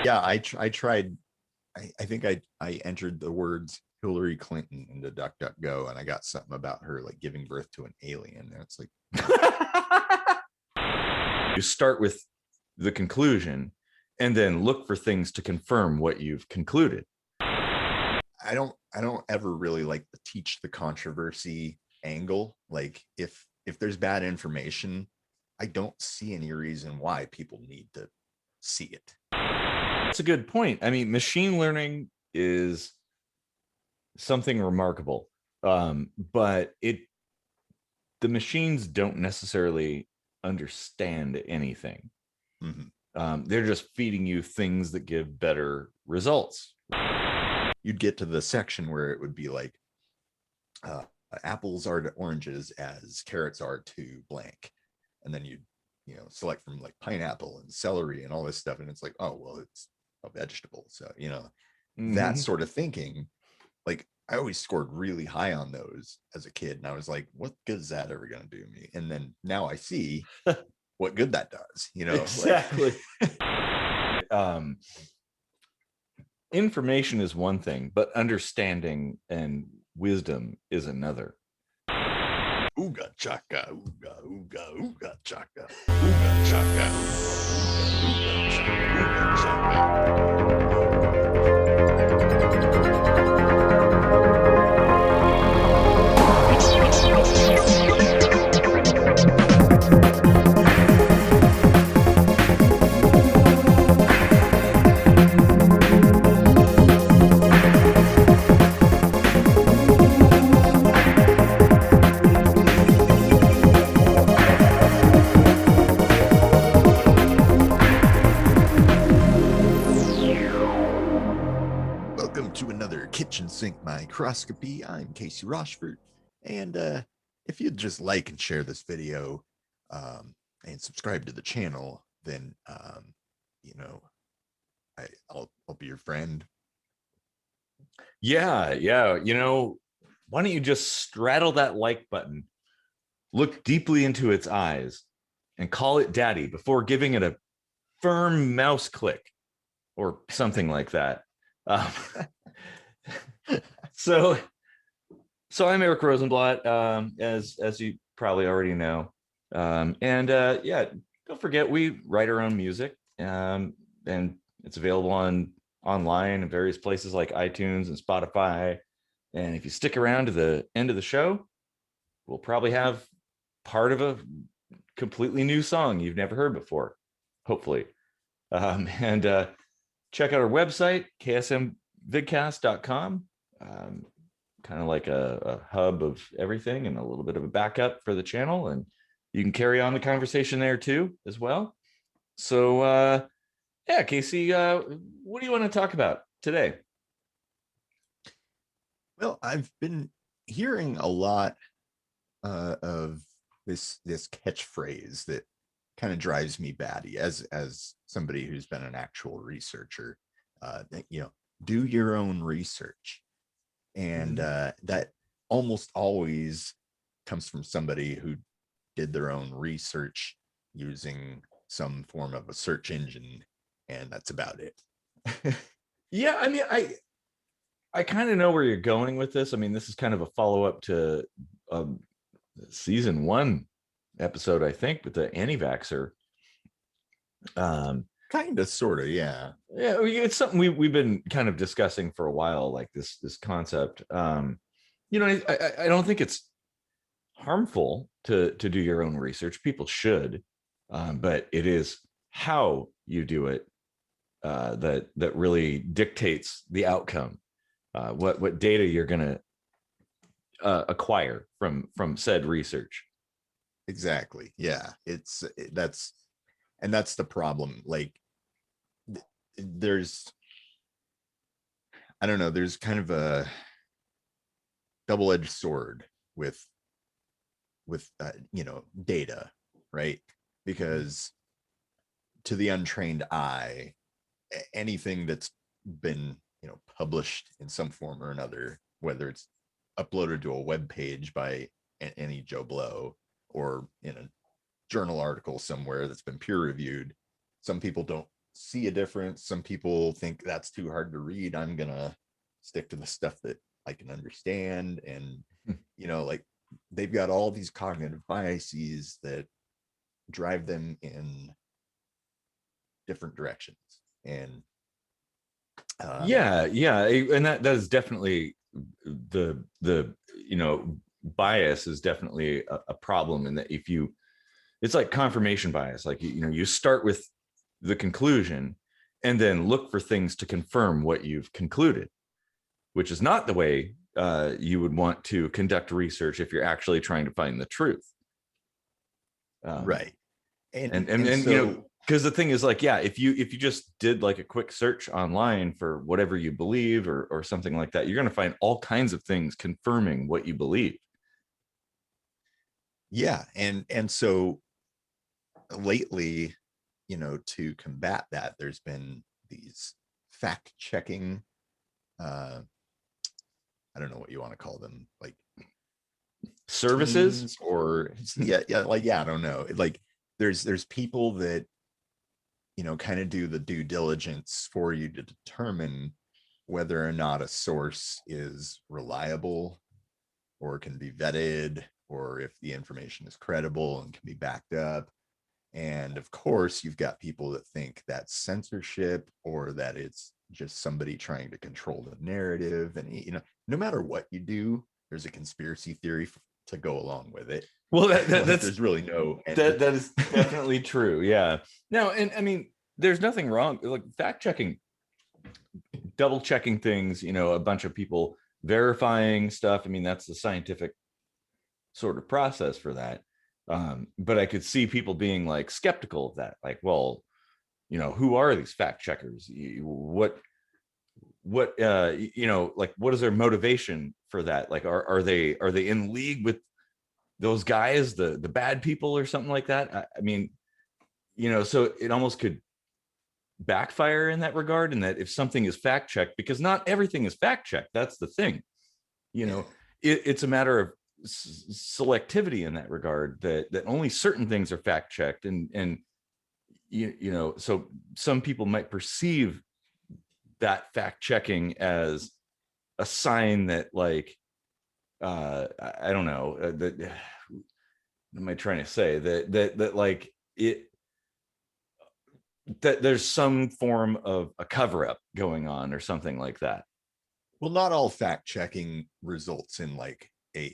Yeah, I tried. I think I entered the words Hillary Clinton into DuckDuckGo, and I got something about her like giving birth to an alien. And it's like you start with the conclusion and then look for things to confirm what you've concluded. I don't ever really like the teach the controversy angle. Like if there's bad information, I don't see any reason why people need to see it. That's a good point. I mean, machine learning is something remarkable, but the machines don't necessarily understand anything. They're just feeding you things that give better results. You'd get to the section where it would be like apples are to oranges as carrots are to blank, and then you'd select from like pineapple and celery and all this stuff, and it's like, oh well, it's a vegetable. So that sort of thinking, like I always scored really high on those as a kid, and I was like, what good is that ever going to do me? And then now I see what good that does. Exactly. Information is one thing, but understanding and wisdom is another. Ooga chaka, ooga ooga ooga chaka, ooga chaka, ooga chaka, kitchen sink microscopy. I'm Casey Rochford, and if you'd just like and share this video and subscribe to the channel, then I'll be your friend. Yeah. Why don't you just straddle that like button, look deeply into its eyes, and call it daddy before giving it a firm mouse click or something like that. So I'm Eric Rosenblatt, as you probably already know, and don't forget we write our own music, and it's available online in various places like iTunes and Spotify. And if you stick around to the end of the show, we'll probably have part of a completely new song you've never heard before, hopefully. And check out our website, ksmvidcast.com. Kind of like a hub of everything and a little bit of a backup for the channel, and you can carry on the conversation there too as well. So Casey, what do you want to talk about today? Well, I've been hearing a lot of this catchphrase that kind of drives me batty as somebody who's been an actual researcher. Do your own research. And that almost always comes from somebody who did their own research using some form of a search engine, and that's about it. Yeah, I mean, I kind of know where you're going with this. I mean, this is kind of a follow-up to season 1 episode, I think, with the anti-vaxxer. Kind of, sort of, yeah. It's something we've been kind of discussing for a while, like this concept. I don't think it's harmful to do your own research. People should, but it is how you do it that really dictates the outcome. What data you're going to acquire from said research. Exactly. Yeah, that's the problem. Like, there's kind of a double-edged sword with data, right? Because to the untrained eye, anything that's been published in some form or another, whether it's uploaded to a web page by any Joe Blow or in a journal article somewhere that's been peer reviewed, some people don't see a difference. Some people think that's too hard to read. I'm gonna stick to the stuff that I can understand. And like they've got all these cognitive biases that drive them in different directions. And and that is definitely the bias is definitely a problem, in that if you, it's like confirmation bias, like you start with the conclusion and then look for things to confirm what you've concluded, which is not the way you would want to conduct research if you're actually trying to find the truth. Right. And so, because the thing is, like, yeah, if you just did like a quick search online for whatever you believe or something like that, you're going to find all kinds of things confirming what you believe. Yeah. And so lately, to combat that, there's been these fact checking, I don't know what you want to call them, like services or I don't know. Like there's people that, kind of do the due diligence for you to determine whether or not a source is reliable or can be vetted, or if the information is credible and can be backed up. And of course, you've got people that think that's censorship, or that it's just somebody trying to control the narrative. And, no matter what you do, there's a conspiracy theory to go along with it. Well, that's there's really no that is definitely true. Yeah. No, and I mean, there's nothing wrong, like fact checking, double checking things, a bunch of people verifying stuff. I mean, that's the scientific sort of process for that. But I could see people being like skeptical of that, like, well, who are these fact checkers? What like, what is their motivation for that? Like, are they in league with those guys, the bad people or something like that? I mean, so it almost could backfire in that regard, in that if something is fact checked, because not everything is fact checked, that's the thing. It's a matter of selectivity in that regard, that only certain things are fact checked, and so some people might perceive that fact checking as a sign that, like, I don't know, that what am I trying to say, that like it, that there's some form of a cover-up going on or something like that. Well, not all fact checking results in like a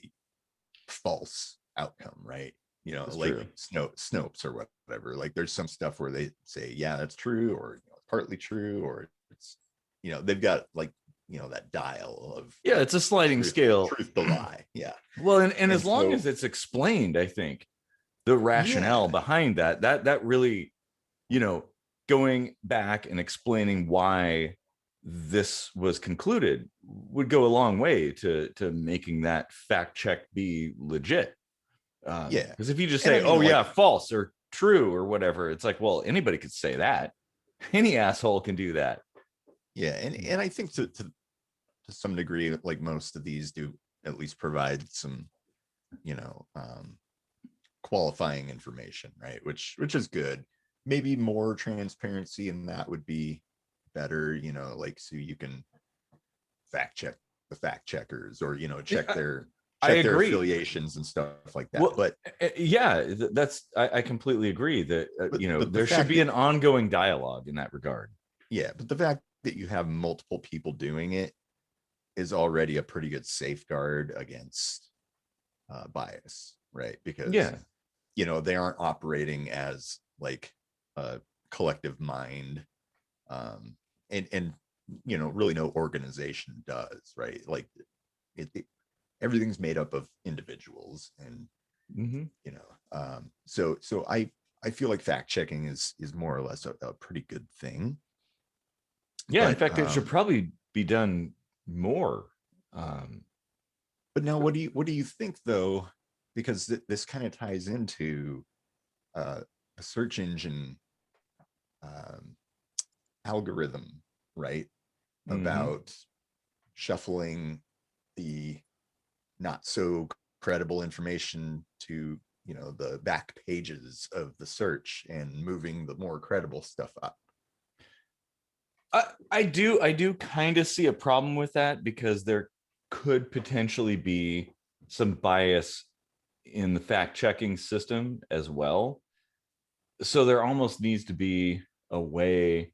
false outcome, right? That's like true. Snopes or whatever. Like there's some stuff where they say, yeah, that's true, or partly true, or it's, they've got like, that dial of, it's a sliding scale, truth to lie. Yeah. Well, and as long so, as it's explained, I think the rationale behind that really, going back and explaining why this was concluded would go a long way to making that fact check be legit. Because if you just say, false or true or whatever, it's like, well, anybody could say that. Any asshole can do that. Yeah. And I think to some degree, like most of these do at least provide some, qualifying information, right? Which is good. Maybe more transparency, and that would be better, like, so you can fact check the fact checkers, or check their affiliations and stuff like that. Well, but that's I completely agree that there should be an ongoing dialogue in that regard. Yeah, but the fact that you have multiple people doing it is already a pretty good safeguard against bias, right? Because they aren't operating as like a collective mind, and really no organization does, right? Like everything's made up of individuals, and so I feel like fact checking is more or less a pretty good thing. Yeah, but, in fact, it should probably be done more. But now, what do you think, though? Because this kind of ties into a search engine algorithm, right? About shuffling the not so credible information to the back pages of the search, and moving the more credible stuff up. I do kind of see a problem with that, because there could potentially be some bias in the fact checking system as well. So there almost needs to be a way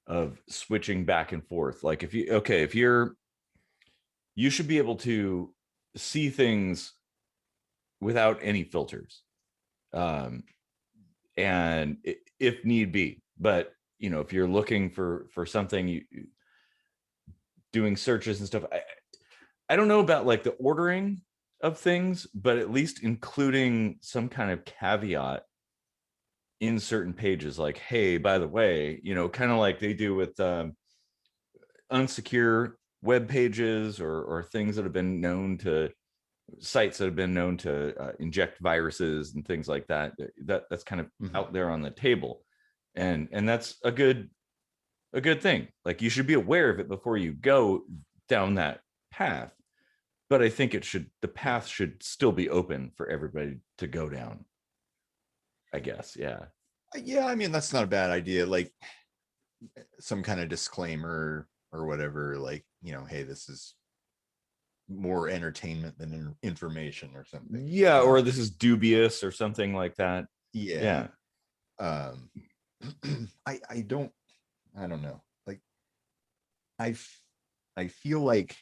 of switching back and forth. Like if you should be able to see things without any filters, um, and if need be. But if you're looking for something, you doing searches and stuff, I don't know about like the ordering of things, but at least including some kind of caveat in certain pages, like, hey, by the way, kind of like they do with unsecure web pages, or things that have been known to sites that have been known to inject viruses and things like that. That's kind of out there on the table, and that's a good thing. Like, you should be aware of it before you go down that path. But I think the path should still be open for everybody to go down, I guess. Yeah. Yeah, I mean, that's not a bad idea. Like some kind of disclaimer or whatever, like, hey, this is more entertainment than information or something. Yeah, or this is dubious or something like that. Yeah. I don't know. Like I feel like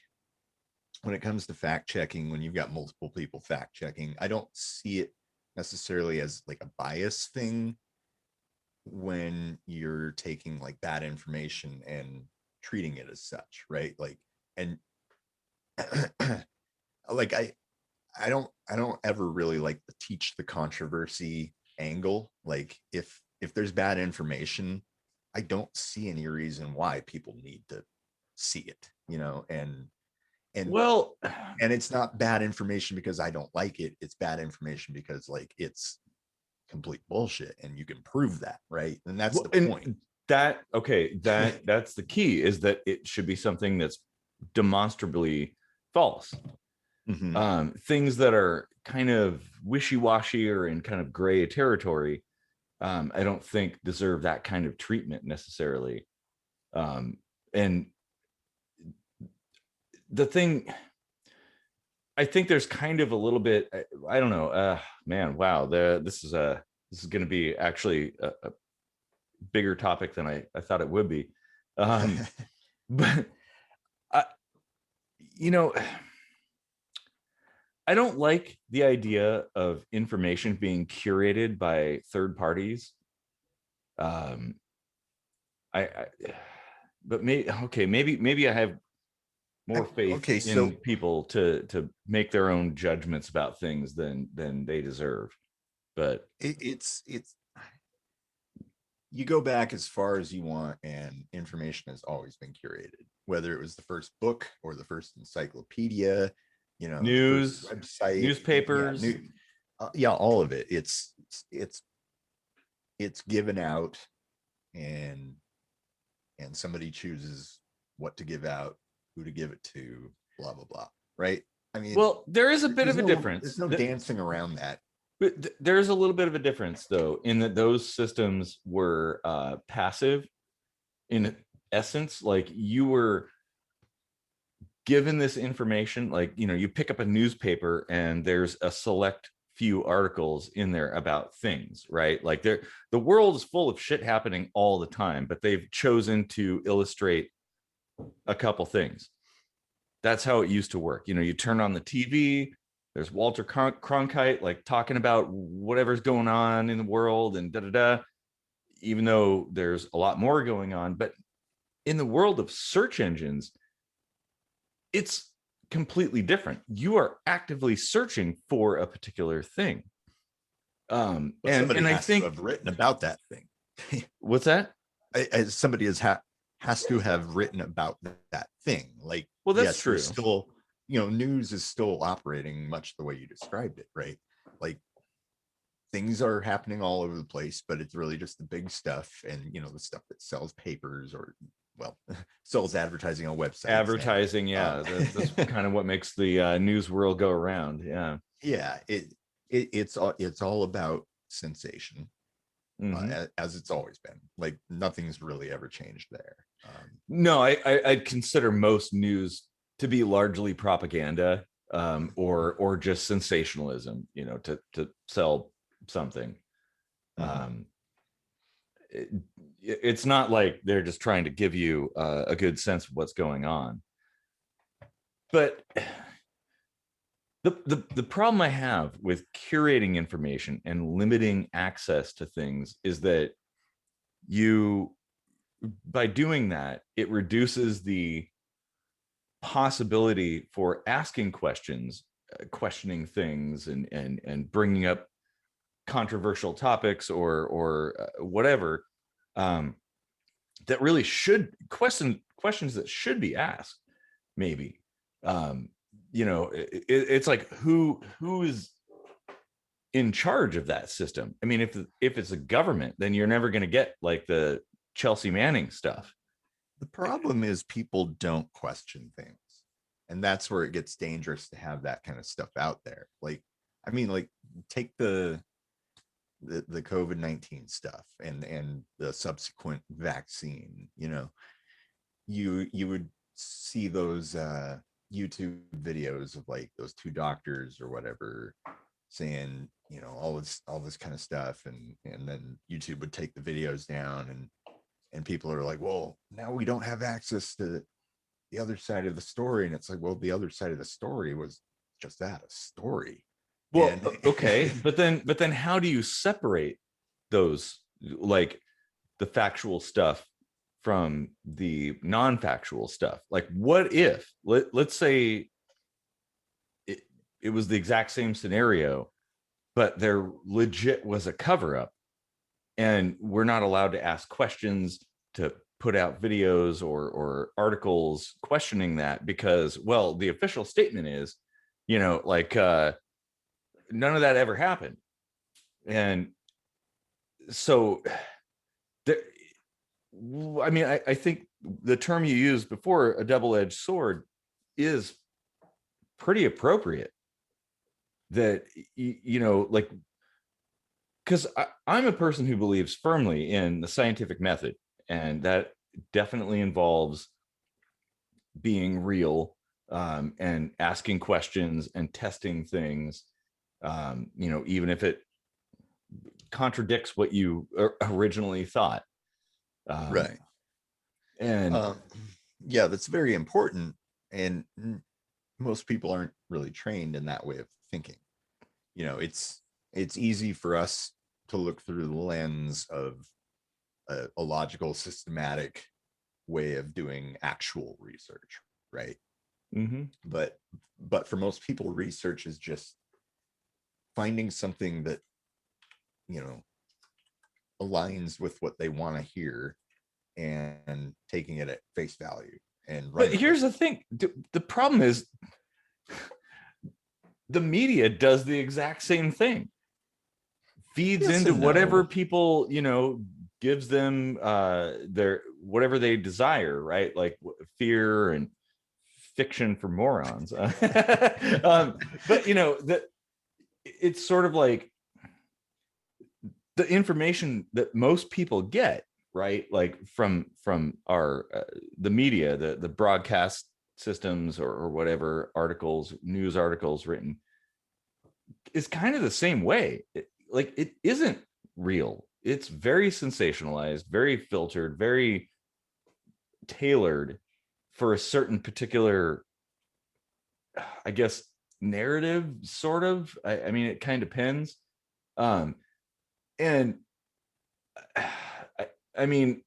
when it comes to fact checking, when you've got multiple people fact checking, I don't see it necessarily as like a bias thing when you're taking like bad information and treating it as such, right? Like, and like I don't ever really like the teach the controversy angle. Like if there's bad information, I don't see any reason why people need to see it, and Well, and it's not bad information because I don't like it. It's bad information because like it's complete bullshit and you can prove that, right? And that's the point. That's the key, is that it should be something that's demonstrably false. Things that are kind of wishy-washy or in kind of gray territory, I don't think deserve that kind of treatment necessarily. And the thing, I think there's kind of a little bit, I don't know, man, wow, this is going to be actually a bigger topic than I thought it would be. But I, I don't like the idea of information being curated by third parties. But maybe I have more faith in people to make their own judgments about things than they deserve. But it's you go back as far as you want, and information has always been curated, whether it was the first book or the first encyclopedia, news, website, newspapers, all of it. It's given out, and somebody chooses what to give out, who to give it to, blah blah blah, right? I mean, well, there is a bit of a difference. There's no dancing around that. But there's a little bit of a difference, though, in that those systems were passive in essence. Like, you were given this information, like, you pick up a newspaper and there's a select few articles in there about things, right? Like, the world is full of shit happening all the time, but they've chosen to illustrate a couple things. That's how it used to work. You turn on the TV, there's Walter Cronkite like talking about whatever's going on in the world and even though there's a lot more going on. But in the world of search engines, it's completely different. You are actively searching for a particular thing. And I think have written about that thing. What's that? Somebody has to have written about that thing. Like, well, that's true. Still, news is still operating much the way you described it, right? Like, things are happening all over the place, but it's really just the big stuff, and the stuff that sells papers or sells advertising on websites. Advertising, that's kind of what makes the news world go around. It's all about sensation, as it's always been. Like, nothing's really ever changed there. No, I'd consider most news to be largely propaganda, or just sensationalism, to sell something. Um, it's not like they're just trying to give you a good sense of what's going on. But the problem I have with curating information and limiting access to things is that by doing that, it reduces the possibility for asking questions, questioning things, and bringing up controversial topics or whatever, that really should questions that should be asked. Maybe, it's like who is in charge of that system. I mean, if it's a government, then you're never going to get like the Chelsea Manning stuff. The problem is people don't question things. And that's where it gets dangerous to have that kind of stuff out there. Like, I mean, like, take the COVID-19 stuff and the subsequent vaccine. You would see those YouTube videos of like those two doctors or whatever saying, all this kind of stuff, and then YouTube would take the videos down, and people are like, well, now we don't have access to the other side of the story. And it's like, well, the other side of the story was just that, a story. Well, okay, but then how do you separate those, like the factual stuff from the non-factual stuff? Like, what if let's say it was the exact same scenario, but there legit was a cover-up, and we're not allowed to ask questions, to put out videos or articles questioning that, because, well, the official statement is, like, none of that ever happened. And so there, I mean, I think the term you used before, a double-edged sword, is pretty appropriate. That, like, because I'm a person who believes firmly in the scientific method, and that definitely involves being real, and asking questions and testing things, even if it contradicts what you originally thought. Right. And yeah, that's very important. And most people aren't really trained in that way of thinking. It's easy for us to look through the lens of a logical, systematic way of doing actual research, right? mm-hmm. But for most people, research is just finding something that aligns with what they want to hear and taking it at face value. But here's the thing: the problem is the media does the exact same thing. Feeds into whatever people, gives them their whatever they desire, right? Like fear and fiction for morons. But it's sort of like the information that most people get, right? Like from our the media, the broadcast systems, or whatever articles, news articles written, is kind of the same way. It isn't real. It's very sensationalized, very filtered, very tailored for a certain particular, I guess, narrative, sort of. I mean, it kind of depends. And I mean,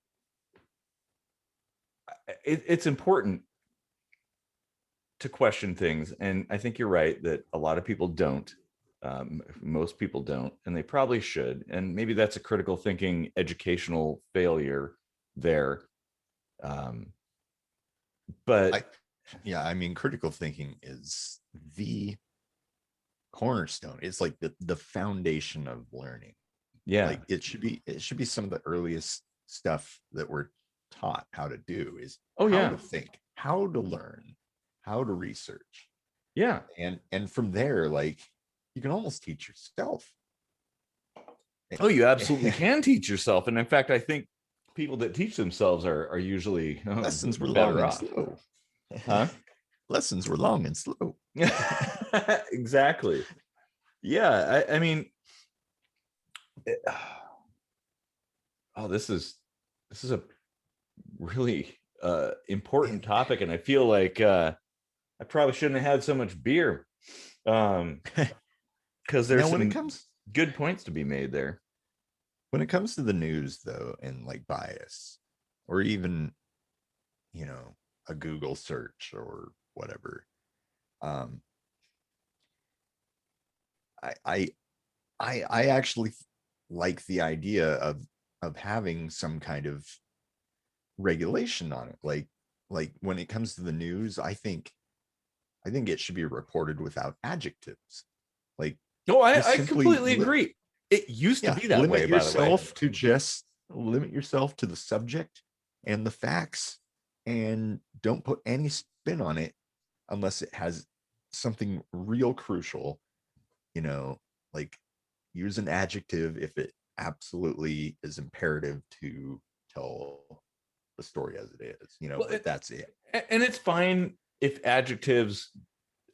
it's important to question things, and I think you're right that a lot of people don't. Most people don't, and they probably should. And maybe that's a critical thinking educational failure there. But I mean, critical thinking is the cornerstone. It's like the foundation of learning. Yeah, like it should be some of the earliest stuff that we're taught how to do, is how to think, how to learn, how to research. Yeah. And from there, like, you can almost teach yourself. Oh, you absolutely can teach yourself. And in fact, I think people that teach themselves are usually Lessons were long better and off. slow. Huh? Lessons were long and slow. Exactly. Yeah. I mean, oh, this is a really important topic, and I feel like I probably shouldn't have had so much beer, because there's Now, some good points to be made there. when it comes to the news, though, and like bias, or even, you know, a Google search or whatever, um, I I actually like the idea of having some kind of regulation on it. Like when it comes to the news, I think it should be reported without adjectives. Like, No, just I simply completely agree. It used to yeah, be that way, by the way. limit yourself to the subject and the facts, and don't put any spin on it unless it has something real crucial. You know, like, use an adjective if it absolutely is imperative to tell the story as it is, you know, Well, but that's it. and it's fine if adjectives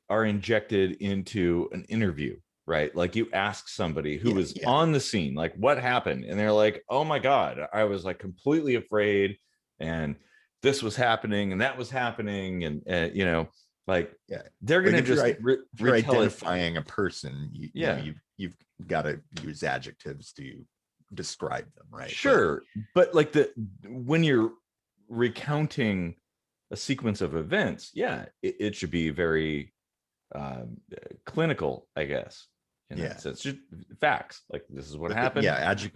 are injected into an interview, right? Like you ask somebody who Yeah, was yeah, on the scene, like, what happened? And they're like, oh my God, I was like completely afraid, and this was happening and that was happening. And, you know, like, yeah. they're going Like, to just if you're retell it. identifying a person, you know, Yeah, you've got to use adjectives to describe them, right? sure. But like when you're recounting a sequence of events, yeah, it should be very clinical, I guess, in Yeah, that sense. Just facts, like, this is what but yeah, happened.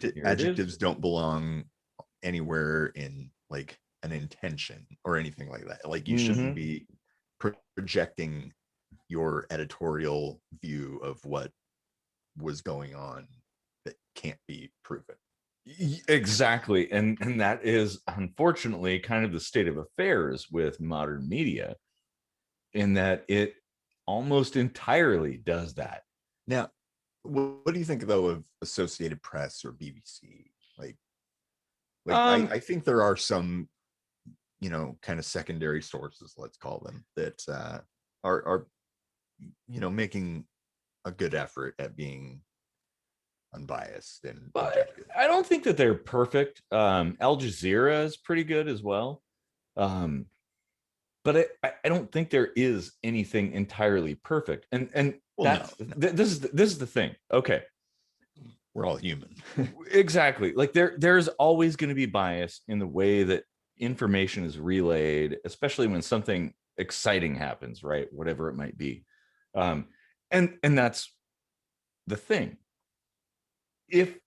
Here it is. adjectives don't belong anywhere in like an intention or anything like that. Like, you shouldn't Mm-hmm. be projecting your editorial view of what was going on that can't be proven. Exactly, and that is unfortunately kind of the state of affairs with modern media, in that it almost entirely does that. Now, what do you think, though, of Associated Press or BBC? I think there are some, you know, kind of secondary sources, let's call them, that are, you know, making a good effort at being unbiased and But objective. I don't think that they're perfect. Al Jazeera is pretty good as well. Um, but I don't think there is anything entirely perfect. And Well, that's no. this is the thing. Okay. We're all human. Exactly. Like there's always going to be bias in the way that information is relayed, especially when something exciting happens, right? Whatever it might be. Um, and that's the thing. If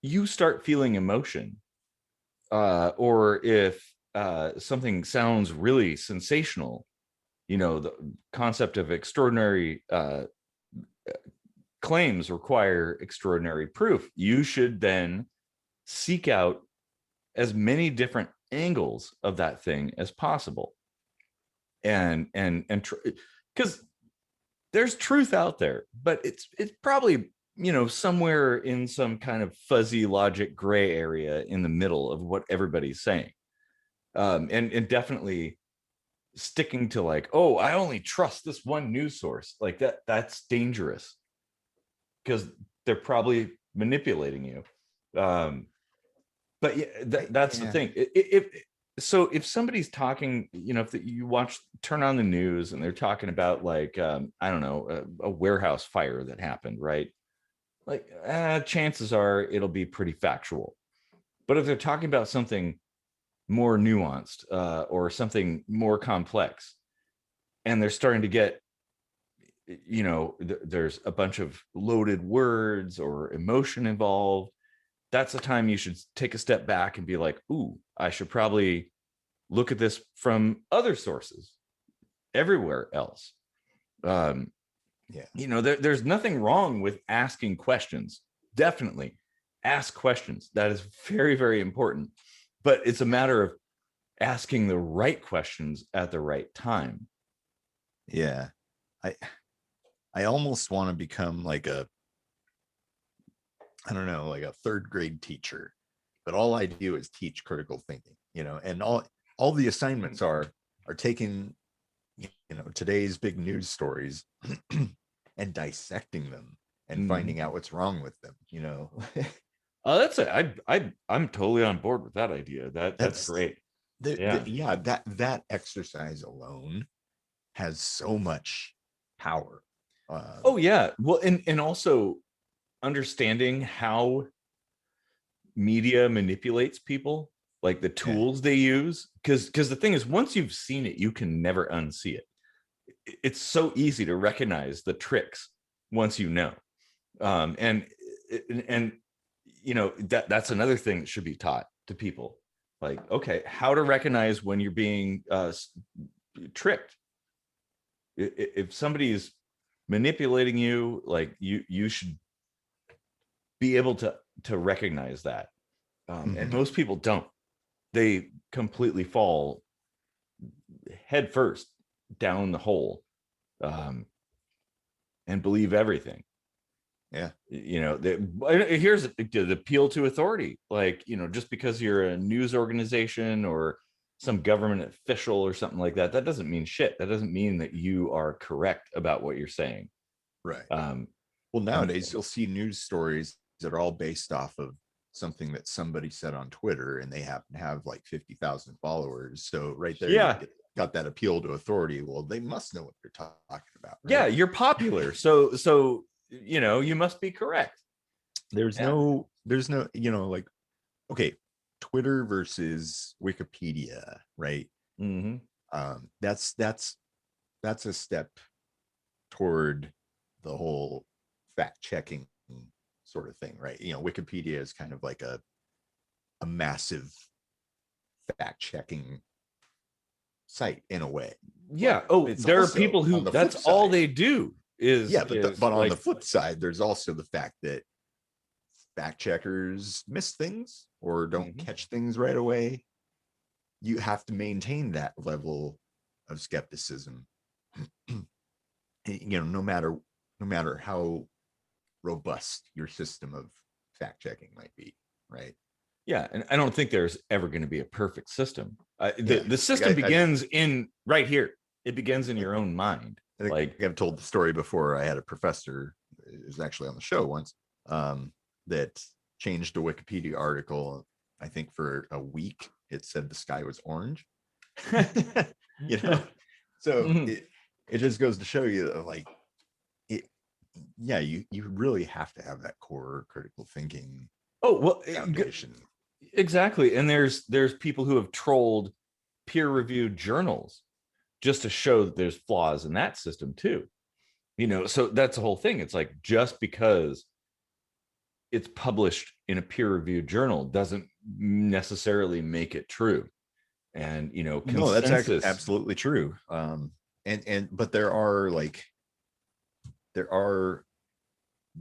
you start feeling emotion, or if something sounds really sensational, you know, the concept of extraordinary claims require extraordinary proof. You should then seek out as many different angles of that thing as possible, and because there's truth out there, but it's probably, you know, somewhere in some kind of fuzzy logic gray area in the middle of what everybody's saying. And definitely sticking to, like, oh, I only trust this one news source, like that's dangerous, because they're probably manipulating you. But yeah, that's the Yeah. thing. If somebody's talking, you know, if you turn on the news and they're talking about, like, I don't know, a warehouse fire that happened, right? Like, chances are it'll be pretty factual. But if they're talking about something more nuanced, or something more complex, and they're starting to get, you know, there's a bunch of loaded words or emotion involved, that's the time you should take a step back and be like, ooh, I should probably look at this from other sources everywhere else. um Yeah. you know, there's nothing wrong with asking questions. Definitely ask questions. That is very, very important. But it's a matter of asking the right questions at the right time. Yeah. I I almost want to become like I don't know, like a third grade teacher but all I do is teach critical thinking, and all the assignments are taking, today's big news stories and dissecting them and finding out what's wrong with them, Oh, that's I'm totally on board with that idea. That's great. Yeah, that exercise alone has so much power. Oh yeah. Well, and also understanding how media manipulates people, like the tools they use, because the thing is, once you've seen it, you can never unsee it. It's so easy to recognize the tricks once you know. And that's another thing that should be taught to people, like, okay, how to recognize when you're being tricked. If somebody is manipulating you, like, you should be able to recognize that. And most people don't. They completely fall head first down the hole, and believe everything. Yeah. Here's the appeal to authority. Like, just because you're a news organization or some government official or something like that, that doesn't mean shit. That doesn't mean that you are correct about what you're saying. Right. Well, nowadays you'll see news stories that are all based off of something that somebody said on Twitter, and they happen to have like 50,000 followers. So right there, you got that appeal to authority. Well, they must know what they're talking about. Right? Yeah, you're popular, so you must be correct. There's no, like, okay, Twitter versus Wikipedia, right? That's a step toward the whole fact checking sort of thing, right? Wikipedia is kind of like a massive fact checking site in a way. Yeah. There are people who that's all they do is, but on the flip side, there's also the fact that fact checkers miss things or don't catch things right away. You have to maintain that level of skepticism, no matter how robust your system of fact checking might be, right? Yeah, and I don't think there's ever going to be a perfect system. The system begins in right here. It begins in your own mind. Like, I've told the story before. I had a professor, it was actually on the show once, that changed a Wikipedia article. I think for a week it said the sky was orange. So it just goes to show you, like, you really have to have that core critical thinking foundation. Exactly. And there's people who have trolled peer-reviewed journals just to show that there's flaws in that system too. So that's the whole thing. It's like, just because it's published in a peer-reviewed journal doesn't necessarily make it true. And no, that's absolutely true. But there are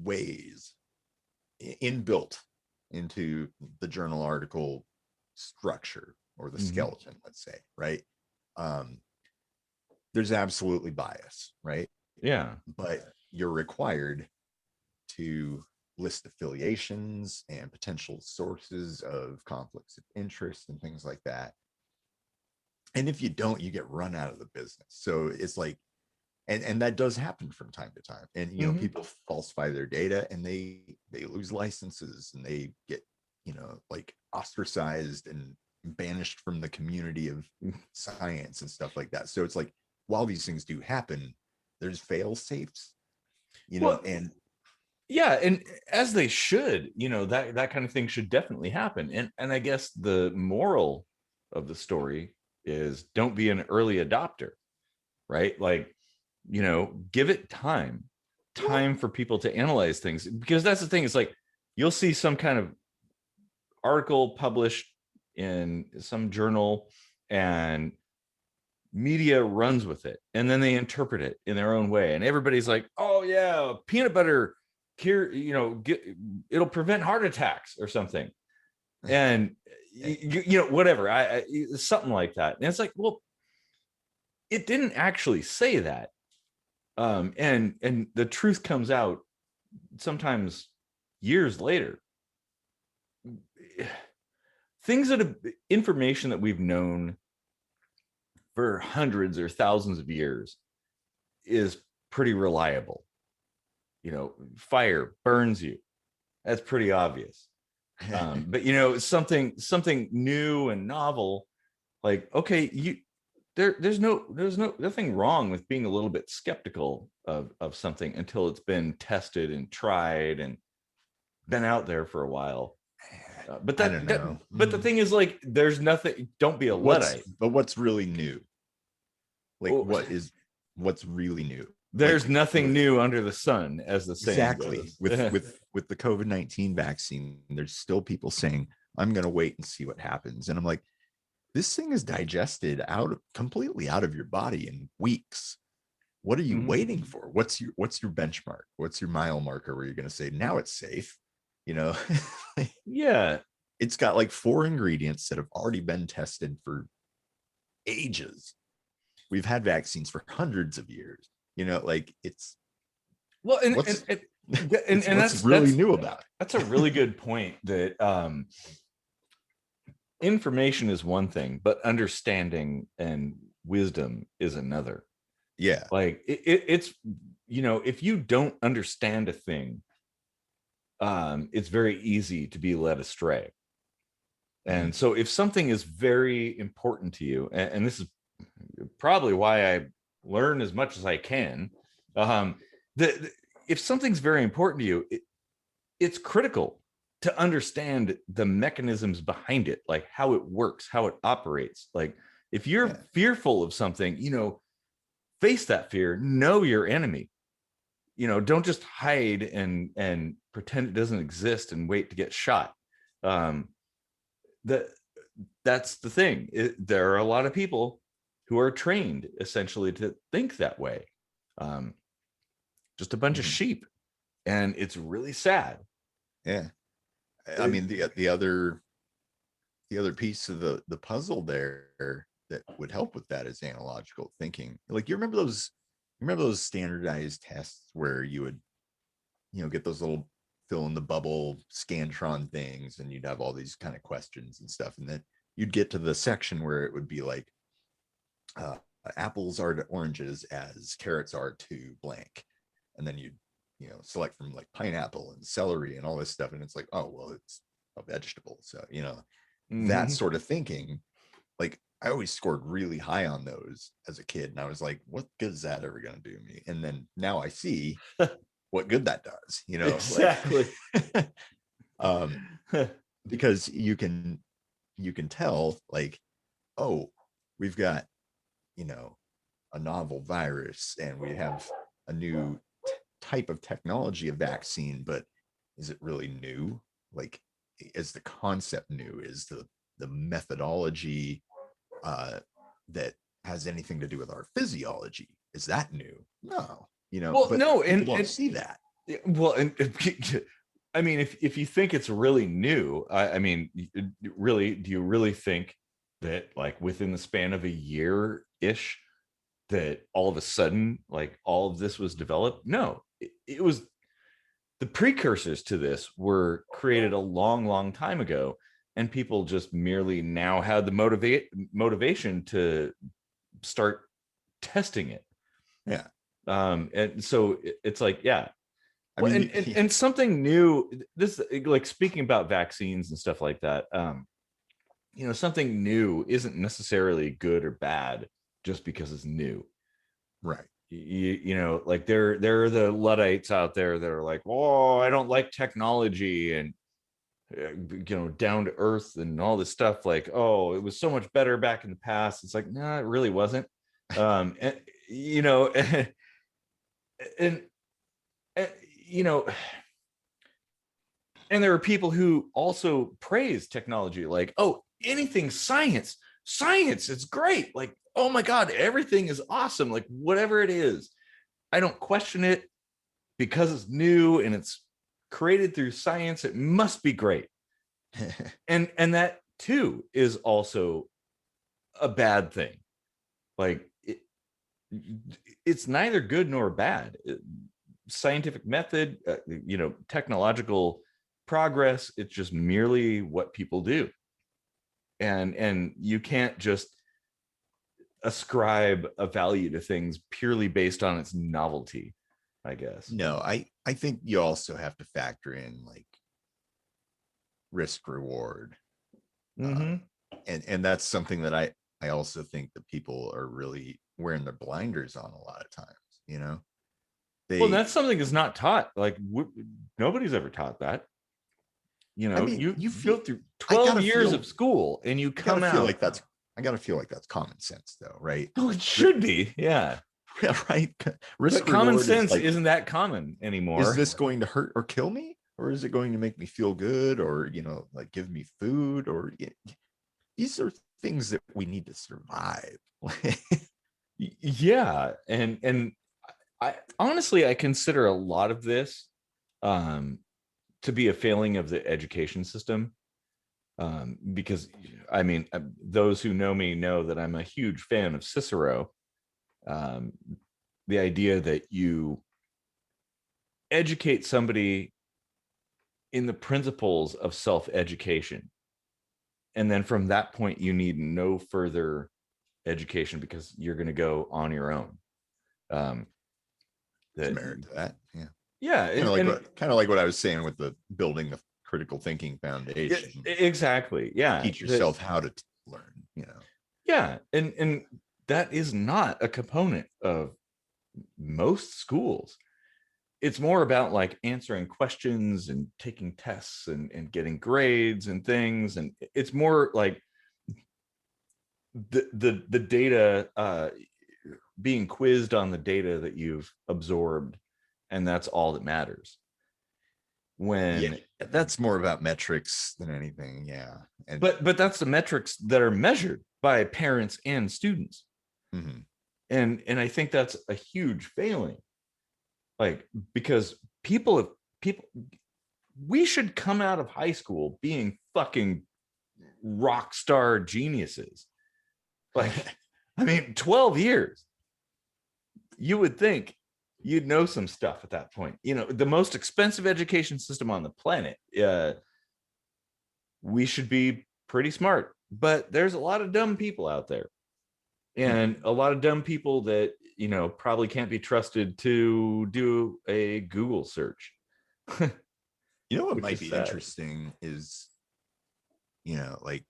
ways inbuilt into the journal article structure, or the skeleton, let's say, right? There's absolutely bias, right? Yeah. But you're required to list affiliations and potential sources of conflicts of interest and things like that. And if you don't, you get run out of the business. So it's like, and that does happen from time to time. And people falsify their data, and they lose licenses, and they get like ostracized and banished from the community of science and stuff like that. So it's like, while these things do happen, there's fail safes, and and as they should, that kind of thing should definitely happen. And I guess the moral of the story is, don't be an early adopter, right? Like, give it time for people to analyze things, because that's the thing. It's like, you'll see some kind of article published in some journal, and media runs with it, and then they interpret it in their own way, and everybody's like, oh yeah, peanut butter cure, it'll prevent heart attacks or something, and whatever, something like that. And it's like, well, it didn't actually say that. And the truth comes out sometimes years later. things that have information that we've known for hundreds or thousands of years is pretty reliable. Fire burns you. That's pretty obvious. But something new and novel, like, okay, there's nothing wrong with being a little bit skeptical of something until it's been tested and tried and been out there for a while. But I don't know. But the thing is, like, there's nothing. Don't be a Luddite. But what's really new? Like, what's really new? There's like, nothing new under the sun, as the saying exactly goes. with the COVID-19 vaccine. There's still people saying, I'm going to wait and see what happens, and I'm like, this thing is digested completely out of your body in weeks. What are you waiting for? What's your benchmark? What's your mile marker where you're going to say, now it's safe? Yeah, it's got like 4 ingredients that have already been tested for ages. We've had vaccines for hundreds of years. Like, it's well, and that's really new about it. That's a really good point. That information is one thing, but understanding and wisdom is another. Yeah, like it's if you don't understand a thing, it's very easy to be led astray. And so if something is very important to you, and this is probably why I learn as much as I can, if something's very important to you, it's critical to understand the mechanisms behind it, like how it works, how it operates. Like, if you're fearful of something, face that fear, know your enemy. Don't just hide and pretend it doesn't exist and wait to get shot. That's the thing. There are a lot of people who are trained essentially to think that way. Just a bunch of sheep, and it's really sad. Yeah, I mean, the other piece of the puzzle there that would help with that is analogical thinking. Like, you remember those standardized tests where you would get those little fill in the bubble Scantron things, and you'd have all these kind of questions and stuff, and then you'd get to the section where it would be like, apples are to oranges as carrots are to blank, and then you'd select from like pineapple and celery and all this stuff, and it's like, oh well, it's a vegetable. So that sort of thinking, like, I always scored really high on those as a kid, and I was like, what good is that ever going to do me? And then now I see what good that does. Exactly. Because you can tell, like, oh, we've got a novel virus, and we have a new type of technology of vaccine, but is it really new? Like, is the concept new? Is the methodology that has anything to do with our physiology, is that new? No. Well, but no, and don't see that. Well, and I mean, if you think it's really new, I mean, really, do you really think that, like, within the span of a year-ish, that all of a sudden, like, all of this was developed? No, it was, the precursors to this were created a long time ago, and people just merely now had the motivation to start testing it. Yeah. And so it's like, yeah. I mean, and something new, this, like, speaking about vaccines and stuff like that, something new isn't necessarily good or bad just because it's new. Right. Like, there are the Luddites out there that are like, oh, I don't like technology, and down to earth and all this stuff, like, oh, it was so much better back in the past. It's like, no, it really wasn't. And and there are people who also praise technology, like, oh, anything science, it's great. Like, oh my God, everything is awesome. Like, whatever it is, I don't question it, because it's new and it's created through science. It must be great. and that too is also a bad thing. Like, it's neither good nor bad. Scientific method, technological progress, it's just merely what people do. and you can't just ascribe a value to things purely based on its novelty, I guess. No, I think you also have to factor in like risk reward. Mm-hmm. And that's something that I also think that people are really wearing their blinders on a lot of times, you know. Well, They that's something that's not taught. Like nobody's ever taught that. You I know, mean, you you go feel through I 12 gotta years feel of school and you I gotta come feel out. like that's I gotta feel like that's common sense though, right? Oh, it should be, yeah. Yeah, right. But Risk common reward is sense like, isn't that common is anymore. this going to hurt or kill me? Or is it going to make me feel good? Or, you know, like give me food? Or these are things that we need to survive. Yeah, and I honestly I consider a lot of this um to be a failing of the education system, because I mean, those who know me know that I'm a huge fan of Cicero. um the idea that you educate somebody in the principles of self-education, and then from that point you need no further education because you're going to go on your own. um There's that merit to that. Yeah. Yeah, and Kind of like what I was saying with the building the critical thinking yeah, foundation. exactly, yeah, Teach yourself how to learn, you know. yeah, and that is not a component of most schools. It's more about like answering questions and taking tests and getting grades and things, and it's more like the data, being quizzed on the data that you've absorbed, and that's all that matters. Yeah, When that's more about metrics than anything. Yeah. And but that's the metrics that are measured by parents and students. mhm. And I think that's a huge failing, like, because people we should come out of high school being fucking rock star geniuses. Like, I mean, 12 years, you would think you'd know some stuff at that point. You know, the most expensive education system on the planet, we should be pretty smart, but there's a lot of dumb people out there, and a lot of dumb people that, you know, probably can't be trusted to do a Google search. You know what Which might is be sad. interesting is, you know, like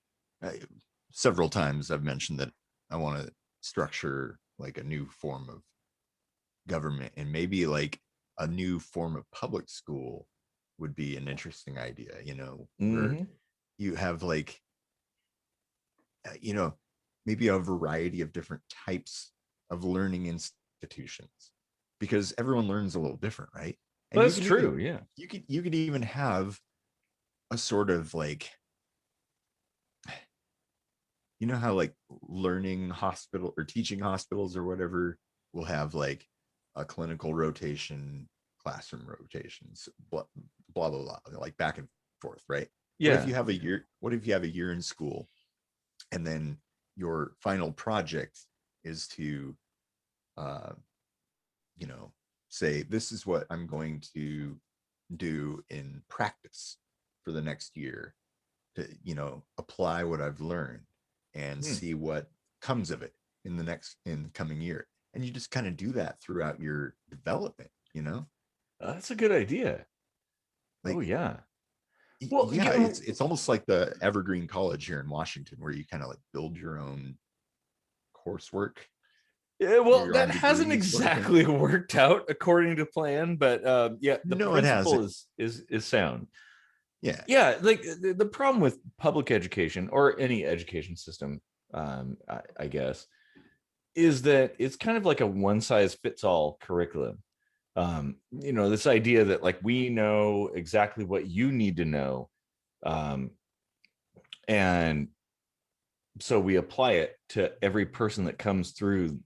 several times I've mentioned that I want to structure like a new form of government, and maybe like a new form of public school would be an interesting idea, you know, where Mm-hmm. you have like, you know, maybe a variety of different types of learning institutions, because everyone learns a little different, right? And Well, you that's can even true, yeah. you could even have a sort of like, you know how like learning hospital or teaching hospitals or whatever will have like a clinical rotation, classroom rotations, blah blah blah, like back and forth, right? What if Yeah. you have a year? What if you have a year in school, and then your final project is to, uh, you know, say this is what I'm going to do in practice for the next year to, you know, apply what I've learned and Hmm. see what comes of it in the coming year. And you just kind of do that throughout your development, you know? That's a good idea. Oh Like, yeah. Well, yeah, it's almost like the Evergreen College here in Washington, where you kind of like build your own coursework, yeah, well, your that own hasn't degree sort of thing. exactly worked out according to plan, but yeah, the No, it principle hasn't. is sound. Yeah. Yeah, like the problem with public education or any education system, I guess, is that it's kind of like a one size fits all curriculum. You know, this idea that like we know exactly what you need to know, um, and so we apply it to every person that comes through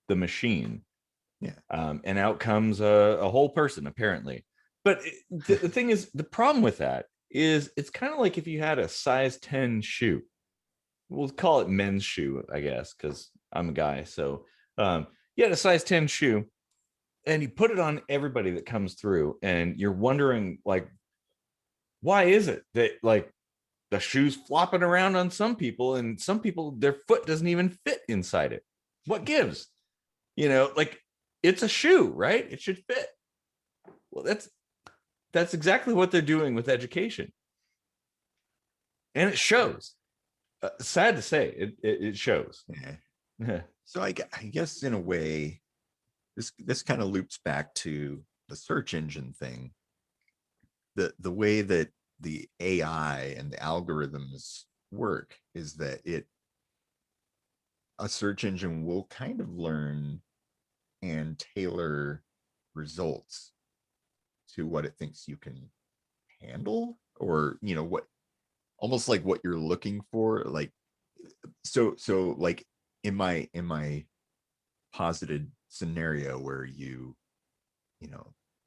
the machine, Yeah. and out comes a whole person apparently. But the thing is, the problem with that is it's kind of like if you had a size 10 shoe. We'll call it men's shoe, I guess, because I'm a guy. So you had a size 10 shoe and you put it on everybody that comes through, and you're wondering, like, why is it that, like, the shoe's flopping around on some people, and some people, their foot doesn't even fit inside it. What gives? Like, it's a shoe, right? It should fit. Well, that's exactly what they're doing with education. And it shows. Sad to say, it shows. Yeah. So I guess in a way, this kind of loops back to the search engine thing. The way that the AI and the algorithms work is that a search engine will kind of learn and tailor results to what it thinks you can handle, or what, almost like what you're looking for. Like, so like in my posited scenario where you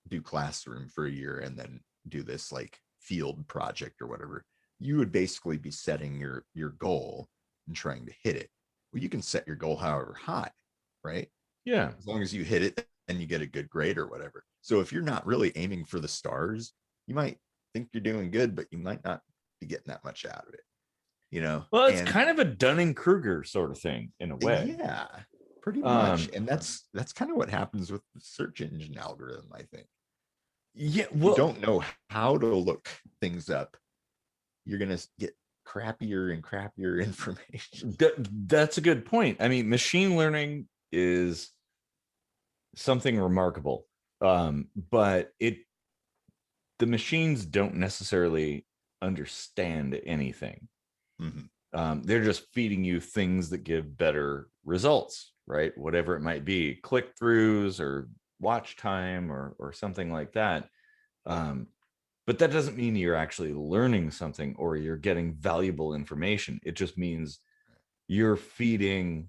do classroom for a year and then do this like field project or whatever, you would basically be setting your goal and trying to hit it. Well, you can set your goal however high, right? Yeah. As long as you hit it and you get a good grade or whatever. So if you're not really aiming for the stars, you might think you're doing good, but you might not be getting that much out of it. Well, it's kind of a Dunning-Kruger sort of thing in a way. Yeah, pretty much. And that's kind of what happens with the search engine algorithm, I think. Yeah, well, you don't know how to look things up, you're gonna get crappier and crappier information. That's a good point. I mean, machine learning is something remarkable, but the machines don't necessarily understand anything. Mm-hmm. They're just feeding you things that give better results, right? Whatever it might be, click-throughs or watch time or something like that. But that doesn't mean you're actually learning something or you're getting valuable information. It just means you're better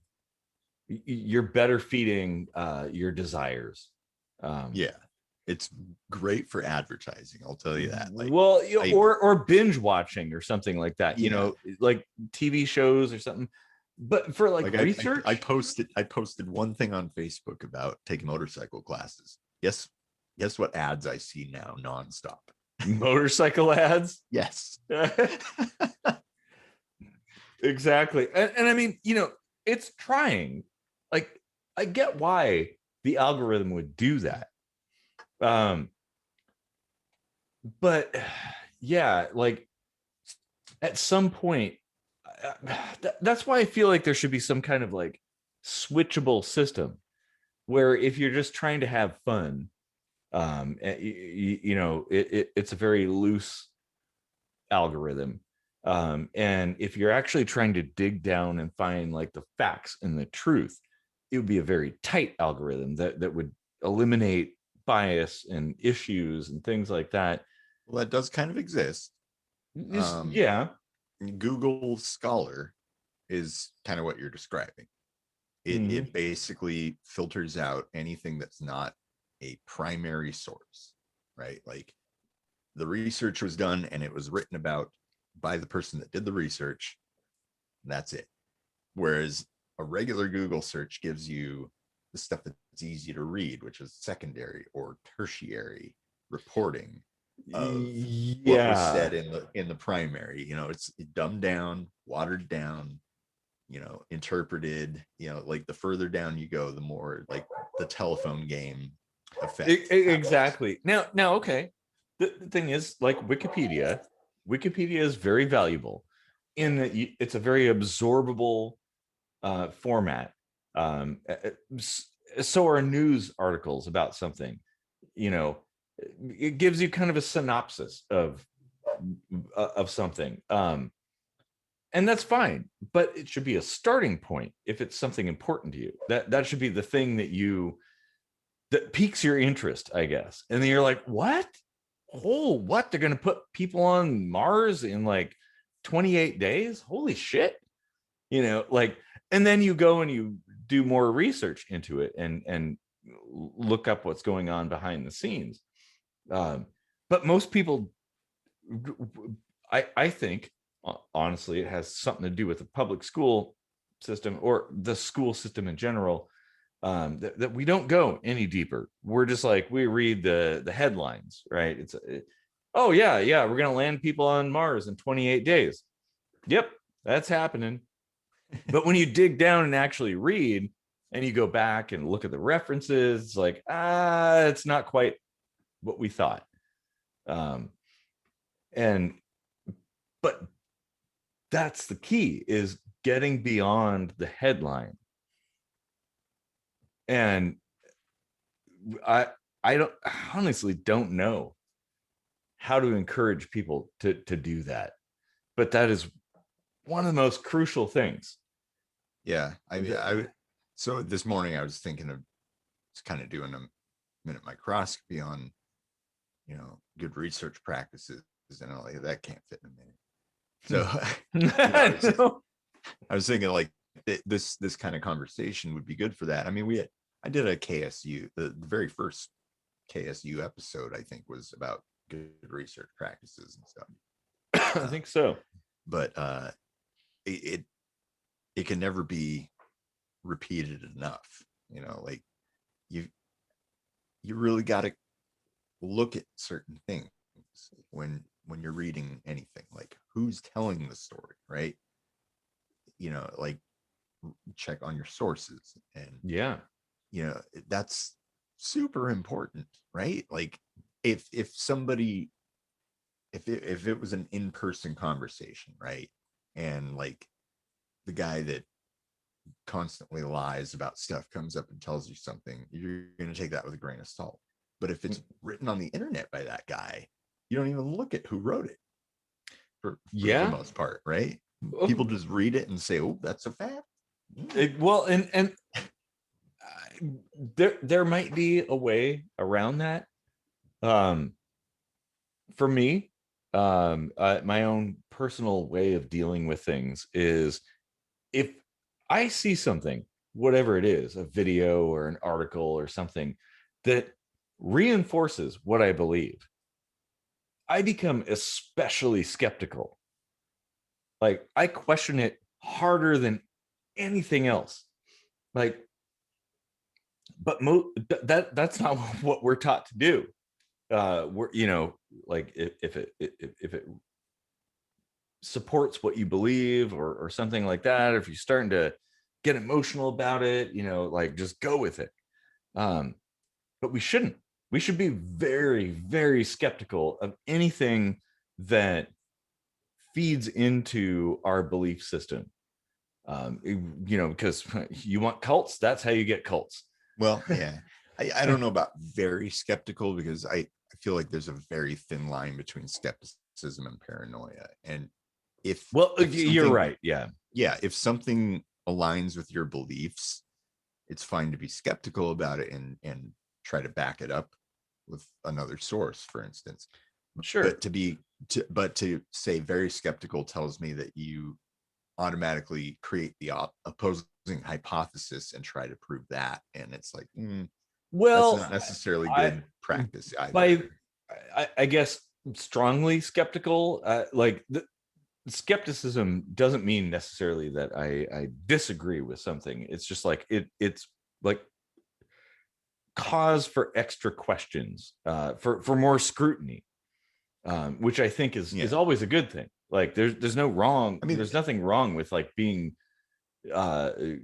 feeding your desires. Yeah, it's great for advertising, I'll tell you that. Like, well, or binge watching or something like that. Yeah. Like TV shows or something. But for like research, I posted one thing on Facebook about taking motorcycle classes. Guess what ads I see now nonstop? Motorcycle ads. Yes. Exactly. And I mean, it's trying. Like, I get why the algorithm would do that. But yeah, like at some point, that's why I feel like there should be some kind of like switchable system where if you're just trying to have fun, it's a very loose algorithm. And if you're actually trying to dig down and find like the facts and the truth, it would be a very tight algorithm that would eliminate bias and issues and things like that. Well, that does kind of exist. Yeah. Google Scholar is kind of what you're describing. It basically filters out anything that's not a primary source, right? Like the research was done and it was written about by the person that did the research. That's it. Whereas a regular Google search gives you the stuff that's easy to read, which is secondary or tertiary reporting of what was said in the primary. It's dumbed down, watered down, interpreted. Like the further down you go, the more like the telephone game effect. Exactly. Now, okay. The thing is, like Wikipedia is very valuable in that it's a very absorbable format. So are news articles about something. It gives you kind of a synopsis of something. And that's fine, but it should be a starting point if it's something important to you. That should be the thing that piques your interest, I guess. And then you're like, what? Oh, what? They're going to put people on Mars in like 28 days? Holy shit. And then you go and you do more research into it and look up what's going on behind the scenes. But most people, I think, honestly, it has something to do with the public school system or the school system in general, that we don't go any deeper. We're just like, we read the headlines, right? oh yeah, yeah, we're gonna land people on Mars in 28 days. Yep, that's happening. But when you dig down and actually read, and you go back and look at the references, it's like, it's not quite what we thought. Um, and but that's the key, is getting beyond the headline. And I I don't honestly don't know how to encourage people to do that, but that is one of the most crucial things. Yeah, so this morning I was thinking of just kind of doing a minute microscopy on, good research practices, and I'm like, that can't fit in a minute. So No. I was thinking like this kind of conversation would be good for that. I mean, I did a KSU, the very first KSU episode, I think, was about good research practices and stuff. I think so. But it can never be repeated enough. Like you really got to look at certain things when you're reading anything, like who's telling the story, right? Like check on your sources, and Yeah. That's super important, right? Like if somebody, if it was an in-person conversation, right, and like the guy that constantly lies about stuff comes up and tells you something, you're going to take that with a grain of salt. But if it's written on the internet by that guy, you don't even look at who wrote it for Yeah. the most part, right? People just read it and say, oh, that's a fact. Well, and there might be a way around that. For me, my own personal way of dealing with things is, if I see something, whatever it is, a video or an article or something that reinforces what I believe, I become especially skeptical. Like, I question it harder than anything else. Like, but that's not what we're taught to do. We're, like, if it supports what you believe, or something like that, or if you're starting to get emotional about it, like, just go with it. But we shouldn't. We should be very, very skeptical of anything that feeds into our belief system. Because you want cults, that's how you get cults. Well, yeah. I don't know about very skeptical, because I feel like there's a very thin line between skepticism and paranoia. And if you're right. Yeah. If something aligns with your beliefs, it's fine to be skeptical about it and try to back it up with another source, for instance. Sure. But to say very skeptical tells me that you automatically create the opposing hypothesis and try to prove that, and it's like, well, that's not necessarily good practice either. I guess strongly skeptical, like the skepticism doesn't mean necessarily that I disagree with something. It's just like it's like cause for extra questions, for more scrutiny, which I think is always a good thing. Like, there's no wrong. I mean, there's nothing wrong with like being, taking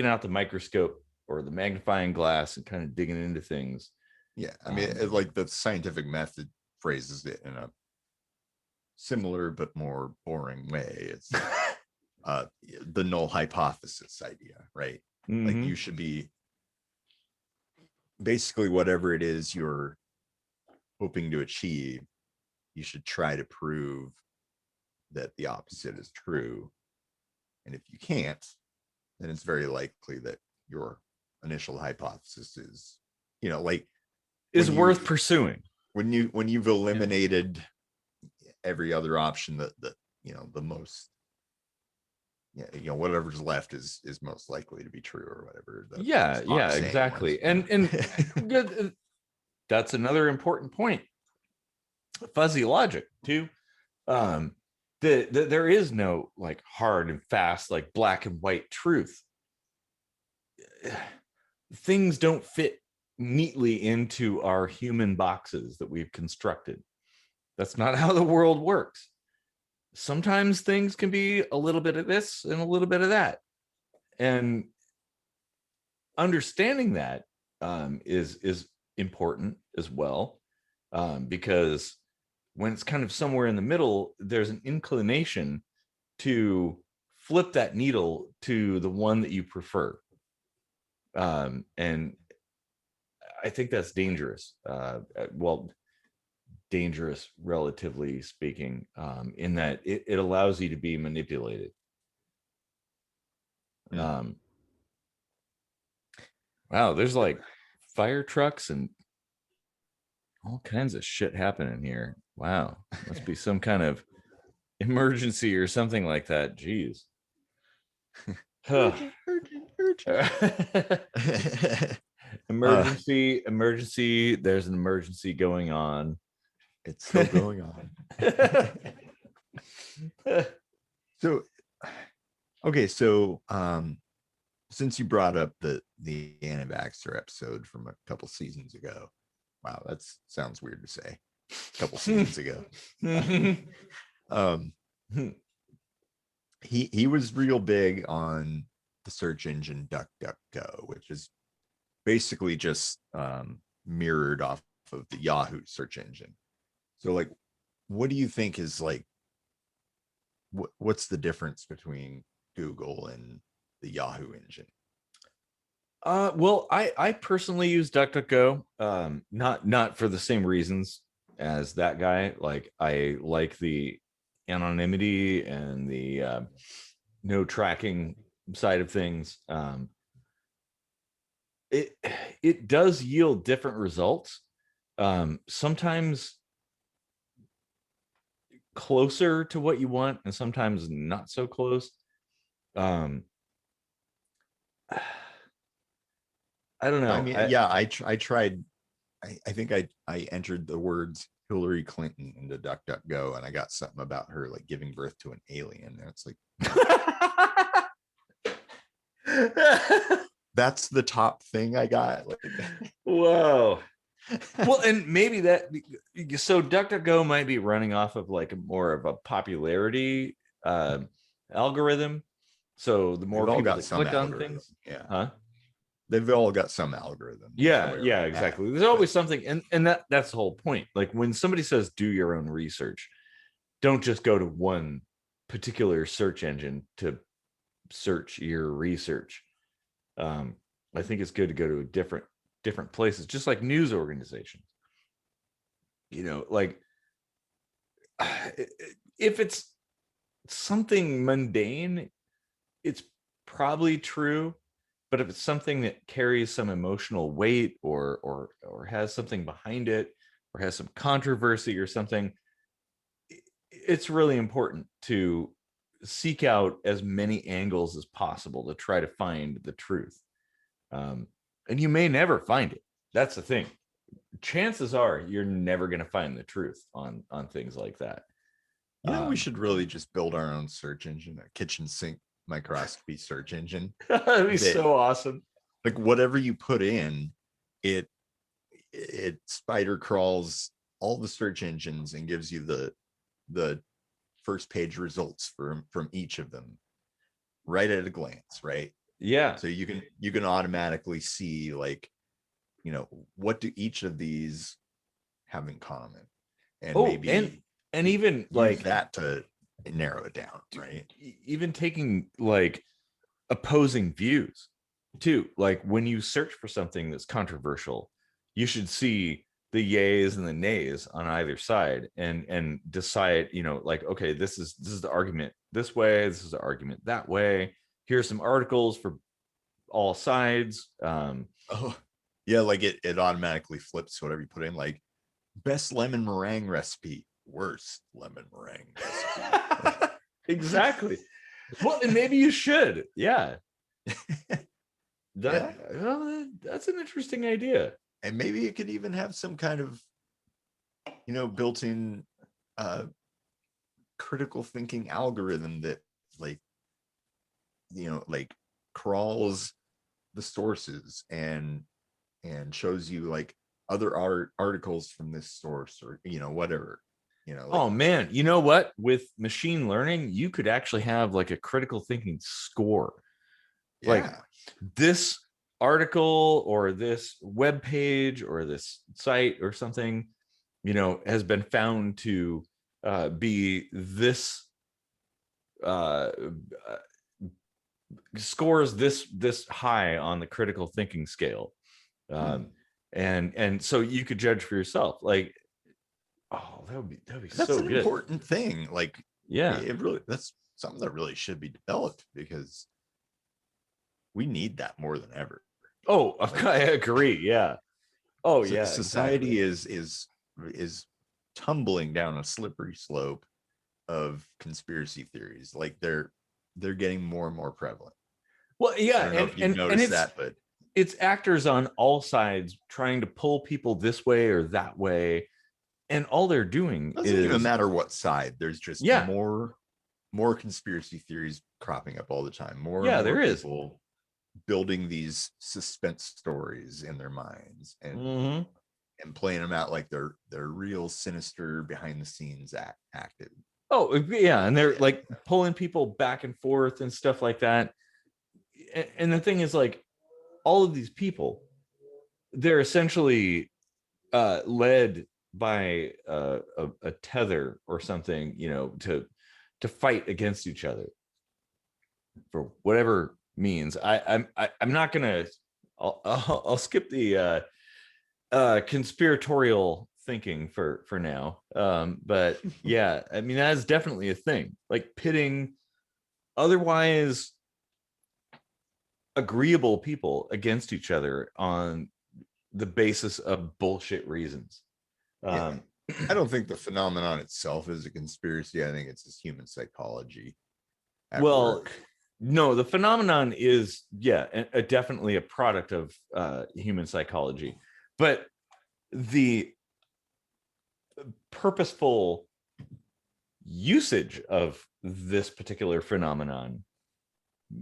out the microscope or the magnifying glass and kind of digging into things. Yeah, I mean, like the scientific method phrases it in a similar but more boring way. It's the null hypothesis idea, right? Mm-hmm. Like, you should be basically, whatever it is you're hoping to achieve, you should try to prove that the opposite is true. And if you can't, then it's very likely that your initial hypothesis is, is worth pursuing. When you've eliminated every other option, that the most, whatever's left is most likely to be true, or whatever. Exactly. And that's another important point. Fuzzy logic too. There is no like hard and fast, like black and white truth. Things don't fit neatly into our human boxes that we've constructed. That's not how the world works. Sometimes things can be a little bit of this and a little bit of that. And understanding that is important as well, because when it's kind of somewhere in the middle, there's an inclination to flip that needle to the one that you prefer. And I think that's dangerous. Well, dangerous, relatively speaking, in that it allows you to be manipulated. Wow, there's like fire trucks and all kinds of shit happening here. Wow, must be some kind of emergency or something like that. Jeez. Urgent, urgent. Emergency. There's an emergency going on. It's still going on. So, okay, so since you brought up the anti-vaxxer episode from a couple seasons ago, wow, that sounds weird to say. A couple seasons ago, he was real big on the search engine DuckDuckGo, which is basically just mirrored off of the Yahoo search engine. So, like, what do you think is like? What's the difference between Google and the Yahoo engine? Well, I personally use DuckDuckGo, not for the same reasons as that guy. Like, I like the anonymity and the no tracking side of things. It does yield different results. Sometimes closer to what you want, and sometimes not so close. I don't know. I mean, yeah, I tried. I think I entered the words Hillary Clinton into DuckDuckGo, and I got something about her like giving birth to an alien, and it's like that's the top thing I got. Like, whoa. Well, and maybe that, so DuckDuckGo might be running off of like more of a popularity algorithm. So the more people that click on things, they've all got some algorithm. Yeah, exactly. There's always something, and that's the whole point. Like, when somebody says do your own research, don't just go to one particular search engine to search your research. I think it's good to go to different places, just like news organizations. Like, if it's something mundane, it's probably true. But if it's something that carries some emotional weight or has something behind it, or has some controversy or something, it's really important to seek out as many angles as possible to try to find the truth. And you may never find it. That's the thing. Chances are you're never going to find the truth on things like that. We should really just build our own search engine, a kitchen sink microscopy search engine. That'd be so awesome. Like, whatever you put in, it spider crawls all the search engines and gives you the first page results from each of them right at a glance, right? Yeah. So you can automatically see, like, what do each of these have in common, and maybe and even like that to narrow it down, right? Even taking like opposing views too. Like, when you search for something that's controversial, you should see the yays and the nays on either side and decide, like, okay, this is the argument this way, this is the argument that way. Here's some articles for all sides. Oh yeah, like it automatically flips whatever you put in, like best lemon meringue recipe, worst lemon meringue recipe. Exactly. Well, and maybe you should. Yeah. Well, that's an interesting idea. And maybe it could even have some kind of built-in critical thinking algorithm that like crawls the sources and and shows you like other articles from this source, or whatever, like, Oh man, you know what? With machine learning, you could actually have like a critical thinking score. Like yeah, this article or this web page or this site or something, has been found to be this uh, scores this high on the critical thinking scale, and so you could judge for yourself. Like, oh, that'd be that's so an good. important thing. Like, Yeah. it really, that's something that really should be developed, because we need that more than ever. Oh, I agree. Yeah. Oh, yeah. Society Exactly. is tumbling down a slippery slope of conspiracy theories. Like, they're getting more and more prevalent. Well, I yeah, don't know if you've and noticed that, but it's actors on all sides trying to pull people this way or that way, and all they're doing it doesn't even is, matter what side. There's just yeah, more conspiracy theories cropping up all the time. More and yeah, more there is. people building these suspense stories in their minds, Mhm. and playing them out like they're real sinister behind the scenes active. Oh, yeah, and they're like pulling people back and forth and stuff like that. And the thing is, like, all of these people, they're essentially led by a tether or something, to fight against each other for whatever means. I'm not gonna. I'll skip the conspiratorial thinking for now. But yeah, I mean, that is definitely a thing. Like pitting otherwise agreeable people against each other on the basis of bullshit reasons. Yeah. Um, I don't think the phenomenon itself is a conspiracy. I think it's just human psychology at well, work. no, the phenomenon is, yeah, definitely a product of human psychology, but the purposeful usage of this particular phenomenon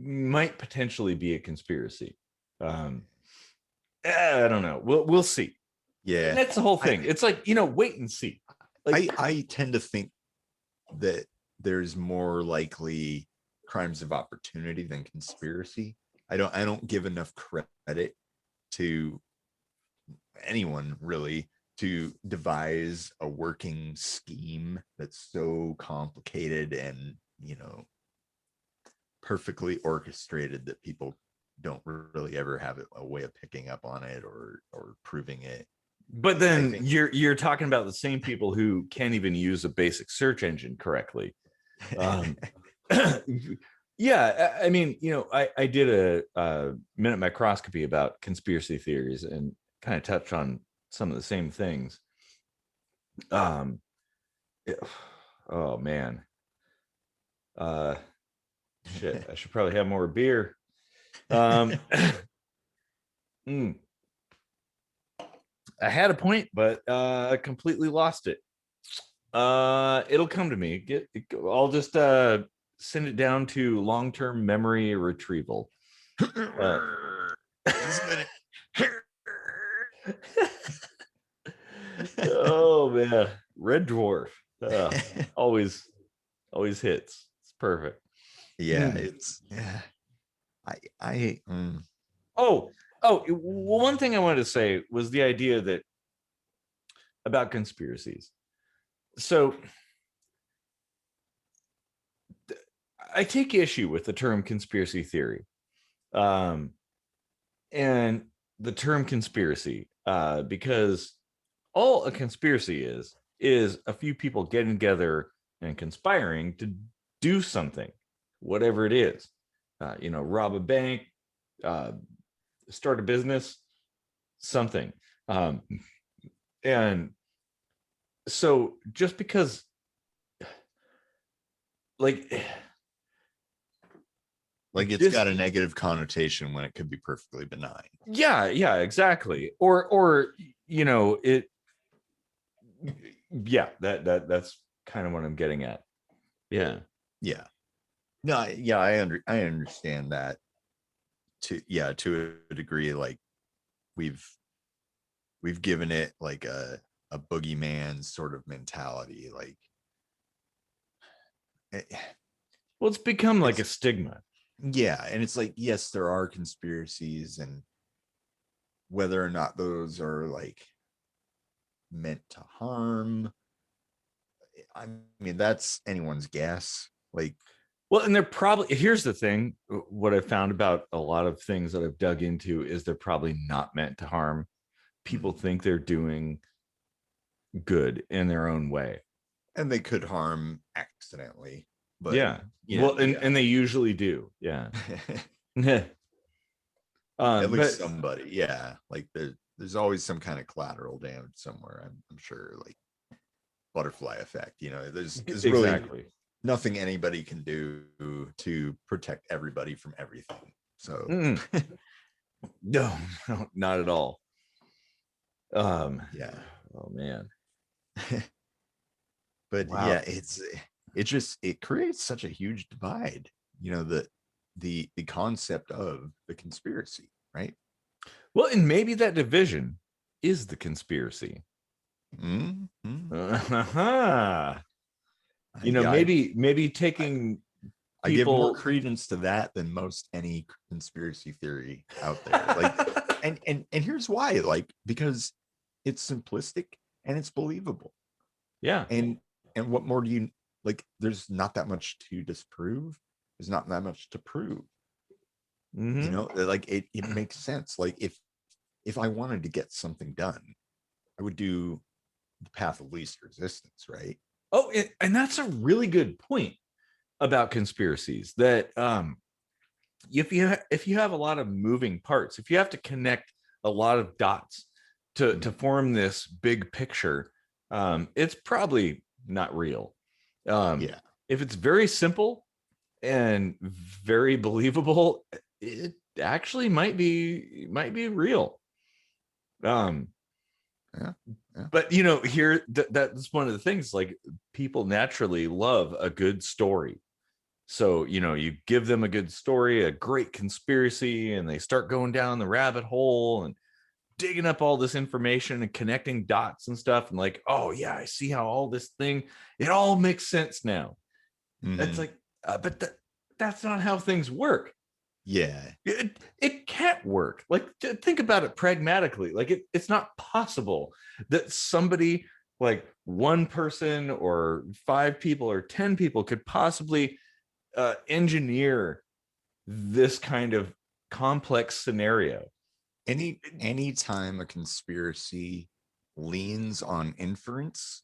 might potentially be a conspiracy. Um, I don't know. We'll see. And Yeah. that's the whole I thing. It's like, wait and see. Like, I tend to think that there's more likely crimes of opportunity than conspiracy. I don't give enough credit to anyone really to devise a working scheme that's so complicated and, perfectly orchestrated that people don't really ever have a way of picking up on it, or proving it. but I then think you're talking about the same people who can't even use a basic search engine correctly. Um, yeah, I mean, I did a minute microscopy about conspiracy theories and kind of touched on some of the same things. Um, oh man, uh, shit, I should probably have more beer. Um, mm, I had a point, but I completely lost it. It'll come to me. I'll just send it down to long-term memory retrieval. Oh man, Red Dwarf. Always hits. It's perfect. Yeah, it's Oh, well, one thing I wanted to say was the idea that about conspiracies. So I take issue with the term conspiracy theory, um, and the term conspiracy, because all a conspiracy is a few people getting together and conspiring to do something, whatever it is. Rob a bank, uh, start a business, something. And so just because, like, like it's this, got a negative connotation when it could be perfectly benign. yeah, exactly. Or it, yeah, that's kind of what I'm getting at. Yeah. Yeah. No, yeah, I understand that to a degree. Like, we've we've given it like a boogeyman sort of mentality. Like it, Well, it's become like a it's stigma. yeah, and it's like, yes, there are conspiracies, and whether or not those are like meant to harm, I mean, that's anyone's guess. Like, Well, and they're probably, here's the thing, what I've found about a lot of things that I've dug into is they're probably not meant to harm. People think they're doing good in their own way. and they could harm accidentally, but Yeah. yeah, Well, and they usually do. Yeah. at least But somebody, yeah. Like there's always some kind of collateral damage somewhere. I'm sure, like butterfly effect. There's really exactly. nothing anybody can do to protect everybody from everything. So No, no, not at all. yeah. Oh man. But Wow. yeah, it creates such a huge divide. The concept of the conspiracy, right? Well, and maybe that division is the conspiracy. Mm-hmm. Uh-huh. Yeah, Maybe I, taking I give more people. credence to that than most any conspiracy theory out there. Like, and here's why. Like, because it's simplistic and it's believable. Yeah. And what more do you like? There's not that much to disprove. There's not that much to prove. Mm-hmm. Like it makes sense. Like if I wanted to get something done, I would do the path of least resistance, right? Oh, and that's a really good point about conspiracies. That if you have a lot of moving parts, if you have to connect a lot of dots to form this big picture, it's probably not real. Yeah. If it's very simple and very believable, it actually might be real. Um, Yeah. Yeah. but here that's one of the things, like people naturally love a good story. So you give them a good story, a great conspiracy, and they start going down the rabbit hole and digging up all this information and connecting dots and stuff, and like, oh yeah, I see how all this thing, it all makes sense now. It's Mm-hmm. like, but that's not how things work. Yeah. It can't work. Like, think about it pragmatically. Like, it's not possible that somebody, like one person or five people or 10 people, could possibly engineer this kind of complex scenario. Anytime a conspiracy leans on inference,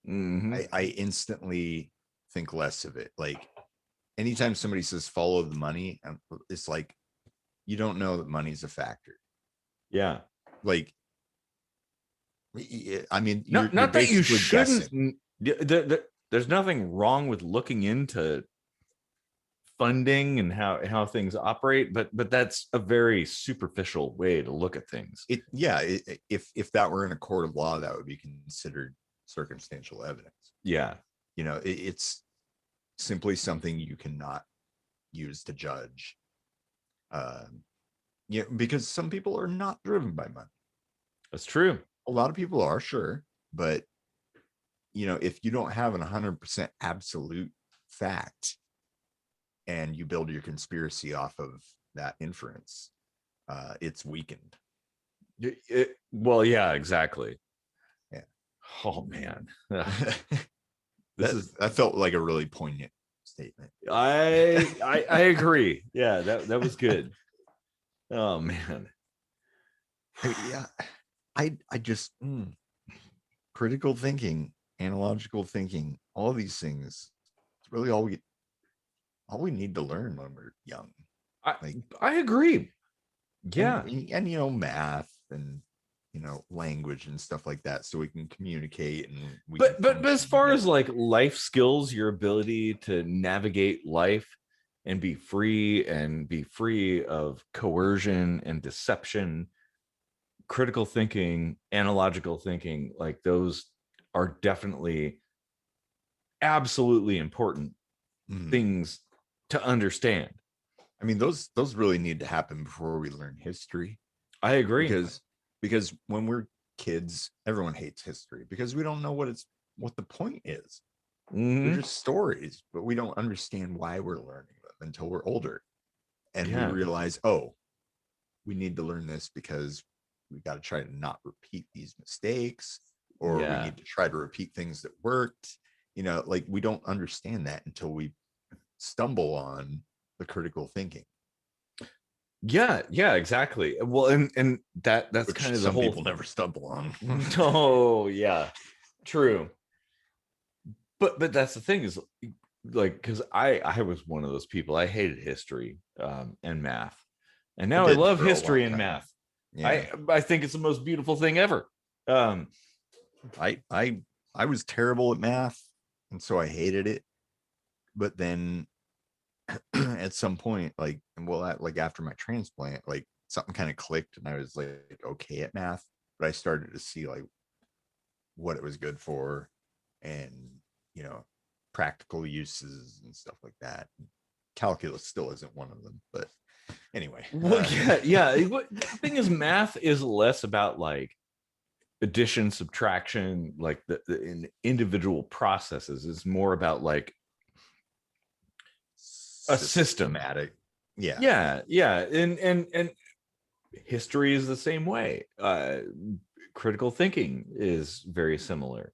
Mm-hmm. I instantly think less of it. Like anytime somebody says follow the money, it's like you don't know that money's a factor. Yeah. Like, I mean, you're Not that you basically guessing. shouldn't. There's nothing wrong with looking into funding and how things operate, but that's a very superficial way to look at things. If that were in a court of law, that would be considered circumstantial evidence. Yeah. It's simply something you cannot use to judge. Because some people are not driven by money. That's true. A lot of people are, sure, but if you don't have an 100% absolute fact and you build your conspiracy off of that inference, it's weakened. Well, yeah, exactly. Yeah. Oh man. That felt like a really poignant statement. I agree. Yeah, that was good. Oh man. Yeah. I just critical thinking, analogical thinking, all these things. It's really all we need to learn when we're young. I agree. Yeah. And math and language and stuff like that, so we can communicate and but as far as like life skills, your ability to navigate life and be free of coercion and deception, critical thinking, analogical thinking, like those are definitely absolutely important things to understand. I mean, those really need to happen before we learn history. I agree. Because when we're kids, everyone hates history because we don't know what the point is. Mhm. They're just stories, but we don't understand why we're learning them until we're older. And we realize, oh, we need to learn this because we got to try to not repeat these mistakes, or we need to try to repeat things that worked. Like we don't understand that until we stumble on the critical thinking. Yeah, exactly. Well, and that's Which kind of the some whole people never stumble on. Oh, yeah. True. But that's the thing is, like, because I was one of those people. I hated history and math, and now I love history and math. Yeah. I think it's the most beautiful thing ever. I was terrible at math, and so I hated it. But then at some point, like after my transplant, like something kind of clicked, and I was like okay at math. But I started to see like what it was good for, and practical uses and stuff like that. Calculus still isn't one of them, but anyway. Well, yeah. The thing is, math is less about like addition, subtraction, like in individual processes. It's more about like a systematic. Yeah. And history is the same way. Critical thinking is very similar.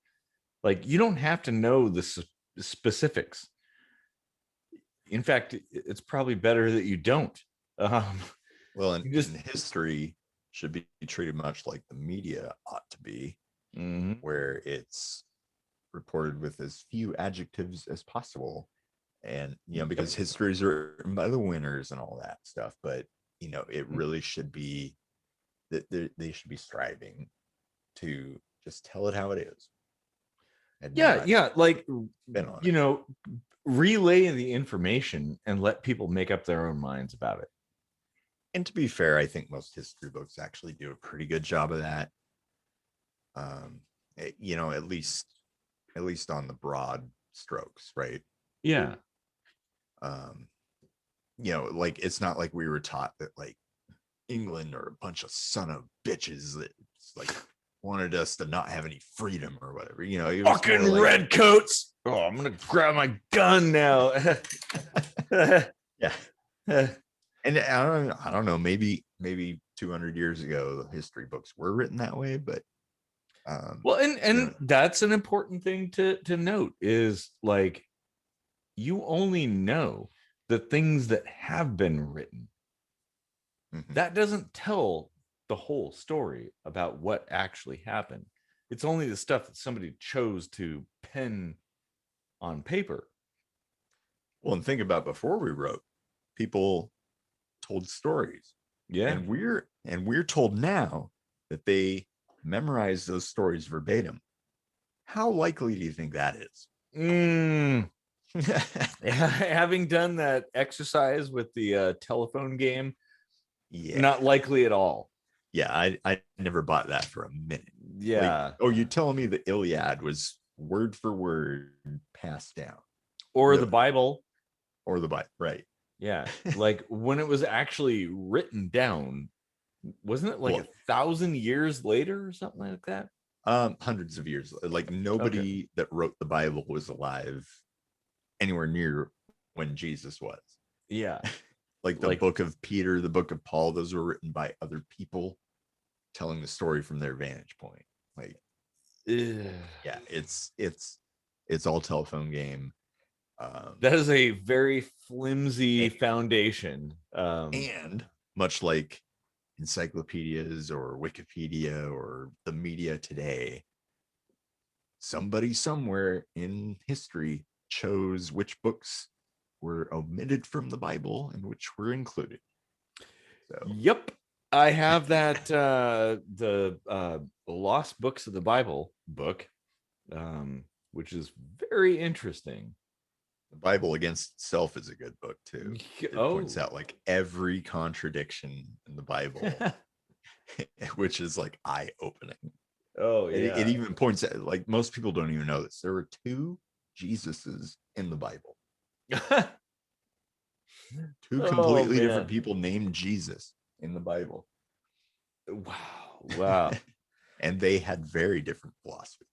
Like you don't have to know the specifics. In fact, it's probably better that you don't. Well, and history should be treated much like the media ought to be, where it's reported with as few adjectives as possible. And, because history is written by the winners and all that stuff, but, it really should be that they should be striving to just tell it how it is. Like, relay the information and let people make up their own minds about it. And to be fair, I think most history books actually do a pretty good job of that. At least on the broad strokes, right? Yeah. Like it's not like we were taught that like England are a bunch of son of bitches that like wanted us to not have any freedom or whatever. Fucking like, redcoats. Oh, I'm gonna grab my gun now. Yeah. And I don't know, maybe 200 years ago, the history books were written that way, but well, and that's an important thing to note is like you only know the things that have been written. That doesn't tell the whole story about what actually happened. It's only the stuff that somebody chose to pen on paper. Well, and think about before we wrote, people told stories. Yeah. And we're told now that they memorize those stories verbatim. How likely do you think that is? Having done that exercise with the telephone game, yeah, not likely at all. Yeah, I never bought that for a minute. Yeah. Like, oh, you telling me the Iliad was word for word passed down, or the Bible, right? Yeah, like when it was actually written down, wasn't it like 1,000 years later or something like that? Hundreds of years. Like nobody that wrote the Bible was alive anywhere near when Jesus was. Yeah. Like the book of Peter, the book of Paul, those were written by other people telling the story from their vantage point. Like, yeah, it's all telephone game. That is a very flimsy foundation. And much like encyclopedias or Wikipedia or the media today, somebody somewhere in history chose which books were omitted from the Bible and which were included. So yep, I have that the Lost Books of the Bible book, which is very interesting. The Bible Against Itself is a good book too. It points out like every contradiction in the Bible, which is like eye-opening. Oh yeah. It even points out, like, most people don't even know this. There were 2 Jesuses in the Bible. 2 completely different people named Jesus in the Bible. Wow. and they had very different philosophies.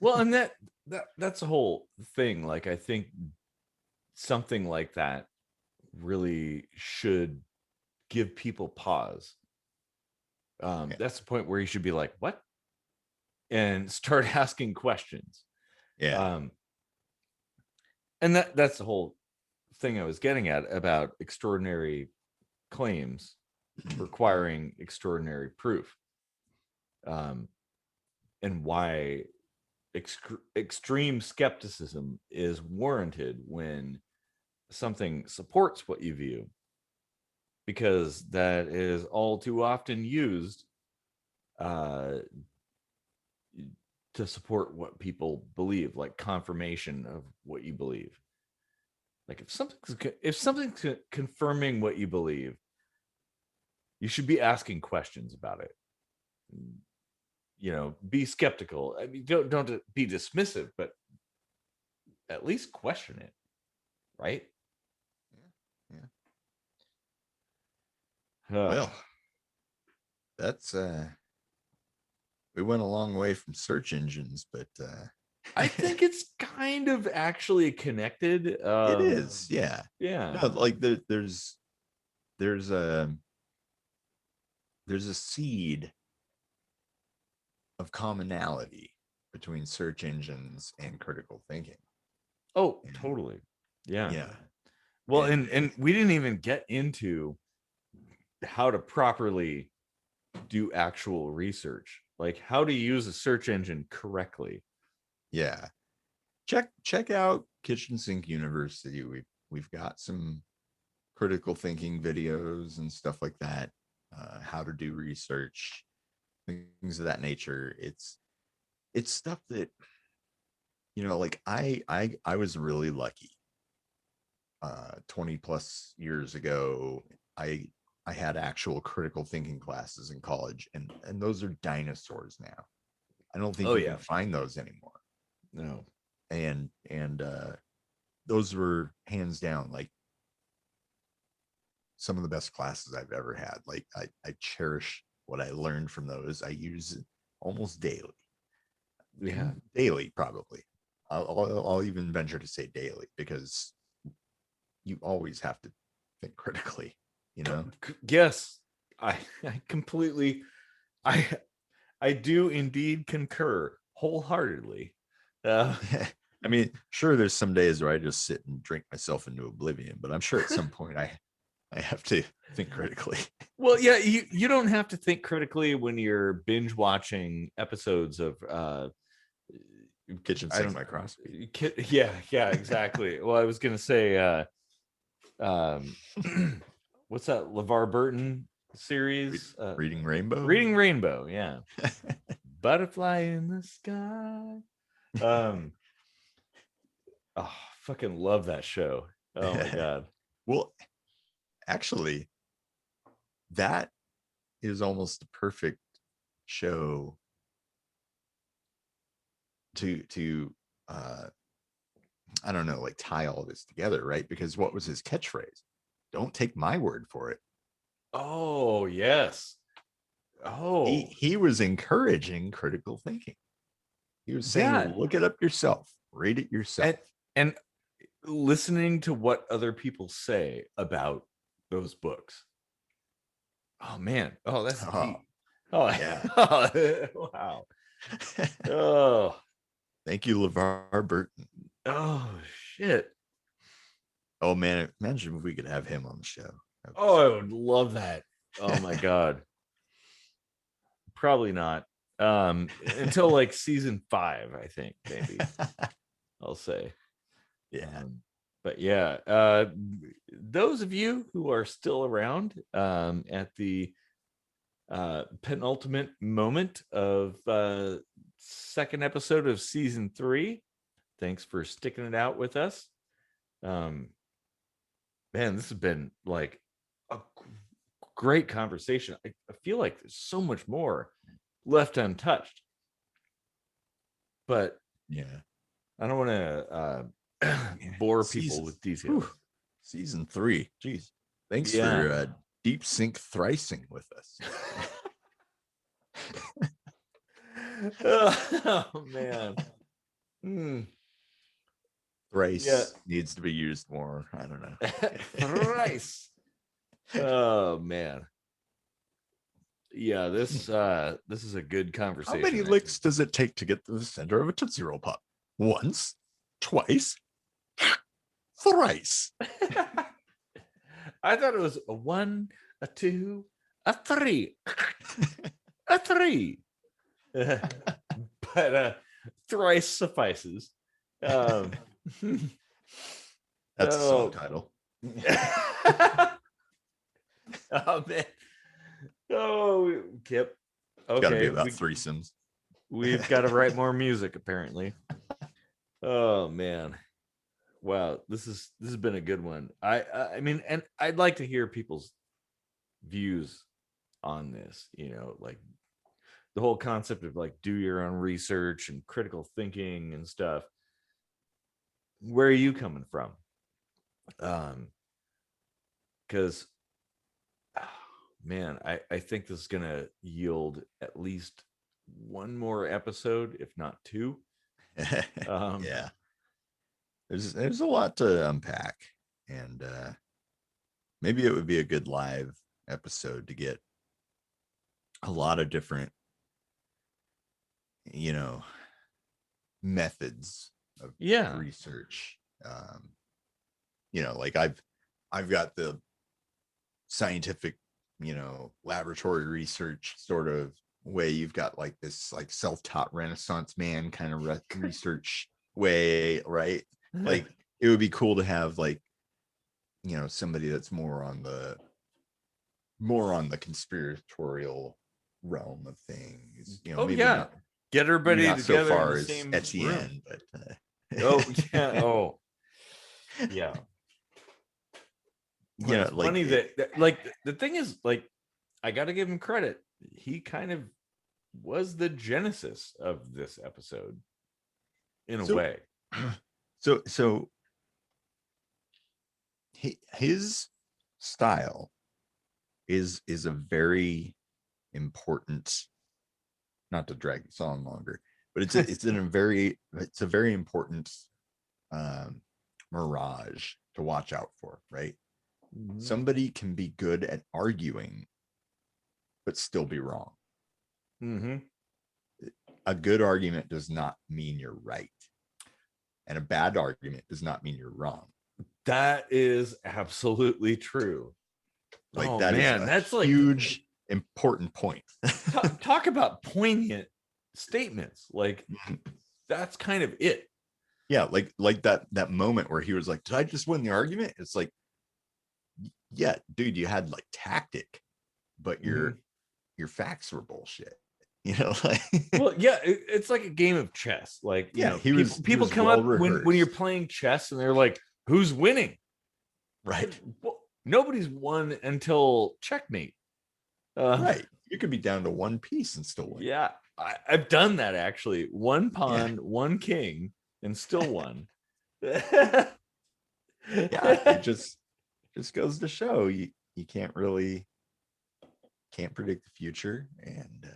Well, and that's the whole thing. Like, I think something like that really should give people pause. That's the point where you should be like, what? And start asking questions. Yeah. And that's the whole thing I was getting at about extraordinary claims requiring extraordinary proof. And why extreme skepticism is warranted when something supports what you view, because that is all too often used to support what people believe, like confirmation of what you believe. Like, if something's confirming what you believe, you should be asking questions about it. Be skeptical. I mean, don't be dismissive, but at least question it, right? Yeah. Ugh. Well, that's we went a long way from search engines, but I think it's kind of actually connected. it is, yeah. Yeah. No, like there's a seed of commonality between search engines and critical thinking. Oh, totally. Yeah. Yeah. Well, and we didn't even get into how to properly do actual research, like how to use a search engine correctly. Yeah. Check out Kitchen Sink University. We've got some critical thinking videos and stuff like that. How to do research, things of that nature. It's stuff that, like I was really lucky. 20 plus years ago, I had actual critical thinking classes in college, and those are dinosaurs now. I don't think you can find those anymore. No. And those were hands down like some of the best classes I've ever had. Like I cherish what I learned from those. I use it almost daily. Yeah. Daily, probably. I'll even venture to say daily, because you always have to think critically, Yes, I completely, I do indeed concur wholeheartedly. I mean, sure, there's some days where I just sit and drink myself into oblivion, but I'm sure at some point I have to think critically. Well, yeah, you don't have to think critically when you're binge watching episodes of Kitchen Sink Microscopy. Yeah, exactly. Well, I was gonna say what's that LeVar Burton series? Reading Rainbow. Reading Rainbow, yeah. Butterfly in the sky. Oh, fucking love that show. Oh my god. Well, actually, that is almost the perfect show to I don't know, like tie all this together, right? Because what was his catchphrase? Don't take my word for it. Oh, yes. Oh, he was encouraging critical thinking. He was saying, look it up yourself, read it yourself, and listening to what other people say about those books. Oh man. Oh, that's the key. Oh yeah. Wow. Oh, thank you, LeVar Burton. Oh shit. Oh man, imagine if we could have him on the show. Oh, I would love that. Oh my god. Probably not. Until like season 5, I think, maybe. I'll say. Yeah. But yeah, those of you who are still around at the penultimate moment of second episode of season 3, thanks for sticking it out with us. Man, this has been like a great conversation. I feel like there's so much more left untouched, but yeah, I don't want to bore people with details. Whew, season 3. Jeez. Thanks for deep sink thricing with us. Oh man. Hmm. Thrice Yeah. needs to be used more. I don't know. Thrice. Oh man. Yeah, this is a good How conversation. many licks does it take to get to the center of a Tootsie Roll Pop? Once, twice, thrice. I thought it was a 1, a 2, a 3, a 3. But thrice suffices. That's a song title. Oh man. Oh, Kip. It's got to be Okay, about threesomes. we've got to write more music apparently. Oh man. Wow, this has been a good one. I mean, and I'd like to hear people's views on this, like the whole concept of like do your own research and critical thinking and stuff. Where are you coming from? Because man, I think this is gonna yield at least one more episode, if not two. Yeah, there's a lot to unpack, and maybe it would be a good live episode to get a lot of different, methods of research. Like I've got the scientific, laboratory research sort of way. You've got like this like self-taught Renaissance man kind of research way, right? Like it would be cool to have like, somebody that's more on the conspiratorial realm of things. Maybe not, get everybody not so together far in the as same Etienne, room. but oh yeah, oh yeah. It's like, funny that like the thing is, like, I got to give him credit. He kind of was the genesis of this episode in a way. So his style is a very important, not to drag this on longer, but it's a very important mirage to watch out for, right? Mm-hmm. Somebody can be good at arguing but still be wrong. Mm-hmm. A good argument does not mean you're right, and a bad argument does not mean you're wrong. That is absolutely true. Like that's like huge, important point. talk about poignant statements. Like that's kind of it. Yeah, like that moment where he was like, "Did I just win the argument?" It's like, yeah, dude, you had like tactic, but your facts were bullshit. Like, well, yeah, it's like a game of chess. Like, people come up when you're playing chess and they're like, "Who's winning?" Right. Well, nobody's won until checkmate. Right. You could be down to one piece and still win. Yeah, I've done that actually. One pawn, one king, and still won. Yeah, it just goes to show you can't predict the future, and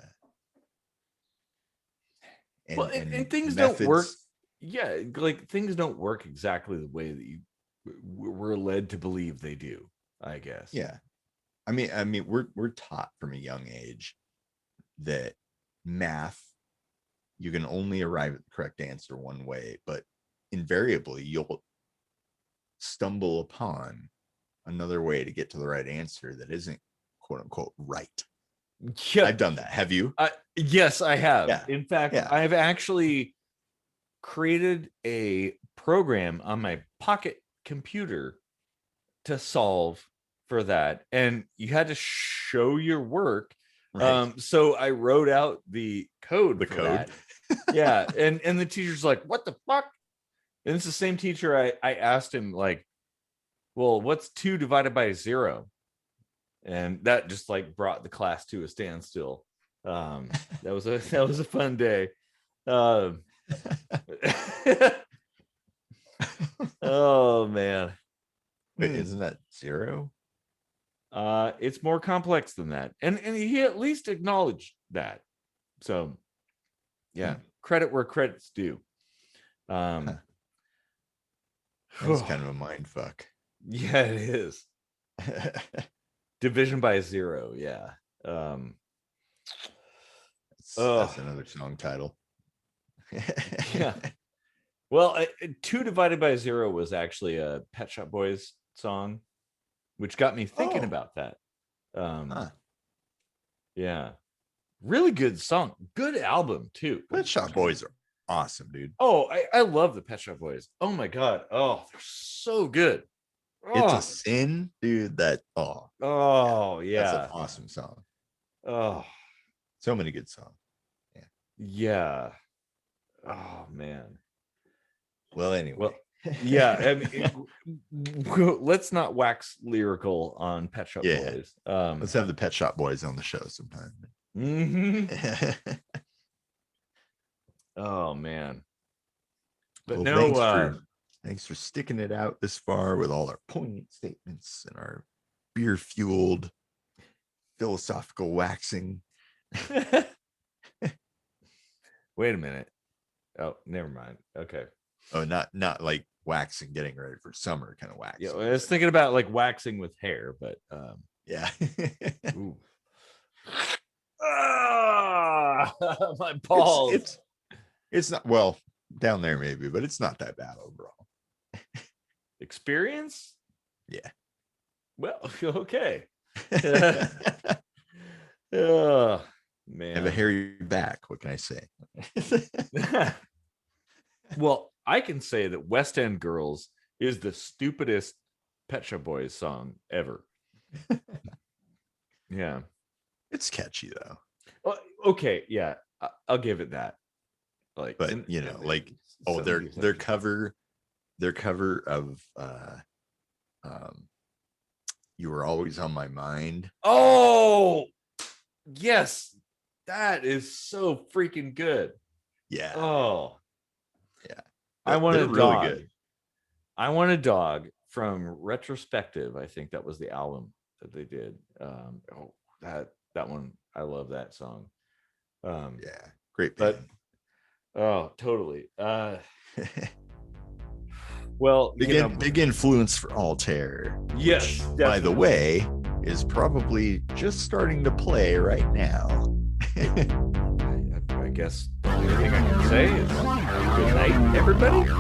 things don't work. Yeah, like things don't work exactly the way that we're led to believe they do, I guess. Yeah. I mean, we're taught from a young age that math, you can only arrive at the correct answer one way, but invariably you'll stumble upon another way to get to the right answer that isn't quote unquote right. Yeah. I've done that. Have you? Yes, I have. Yeah. In fact, I've actually created a program on my pocket computer to solve for that, and you had to show your work. Right. So I wrote out the code. That. Yeah, and the teacher's like, "What the fuck?" And it's the same teacher. I asked him like, "Well, what's 2 divided by 0?" And that just like brought the class to a standstill. That was a fun day. Oh man. Wait, isn't that 0? It's more complex than that, and he at least acknowledged that. So Yeah, credit where credit's due. That's kind of a mind fuck. Yeah, it is. Division by zero. Yeah. That's another song title. Yeah. Well, 2 divided by 0 was actually a Pet Shop Boys song, which got me thinking about that. Yeah. Really good song. Good album, too. Pet Shop Boys are awesome, dude. Oh, I love the Pet Shop Boys. Oh, my God. Oh, they're so good. It's a sin, dude. Yeah. That's an awesome song. Oh, so many good songs. Yeah. Oh, man. Well, anyway. Yeah. I mean, let's not wax lyrical on Pet Shop Boys. Let's have the Pet Shop Boys on the show sometime. Oh, man. But well, thanks for sticking it out this far with all our poignant statements and our beer-fueled philosophical waxing. Wait a minute. Oh, never mind. Okay. Oh, not like waxing, getting ready for summer kind of waxing. Yeah, I was thinking about like waxing with hair, but yeah. My balls. It's not, well, down there maybe, but it's not that bad overall. Experience? Yeah. Well, okay. Oh, man. Have a hairy back. What can I say? Well, I can say that West End Girls is the stupidest Pet Shop Boys song ever. Yeah. It's catchy though. Well, okay, yeah. I'll give it that. Like, but their cover of You Were Always on My Mind. Oh, yes. That is so freaking good. Yeah. Oh. Yeah. I want a dog. Really good. I Want a Dog from Retrospective. I think that was the album that they did. That one, I love that song. Yeah, great band. Oh, totally. Well, big influence for ALTAiR. Yes, which, by the way, is probably just starting to play right now. I guess the only thing I can say is good night, everybody.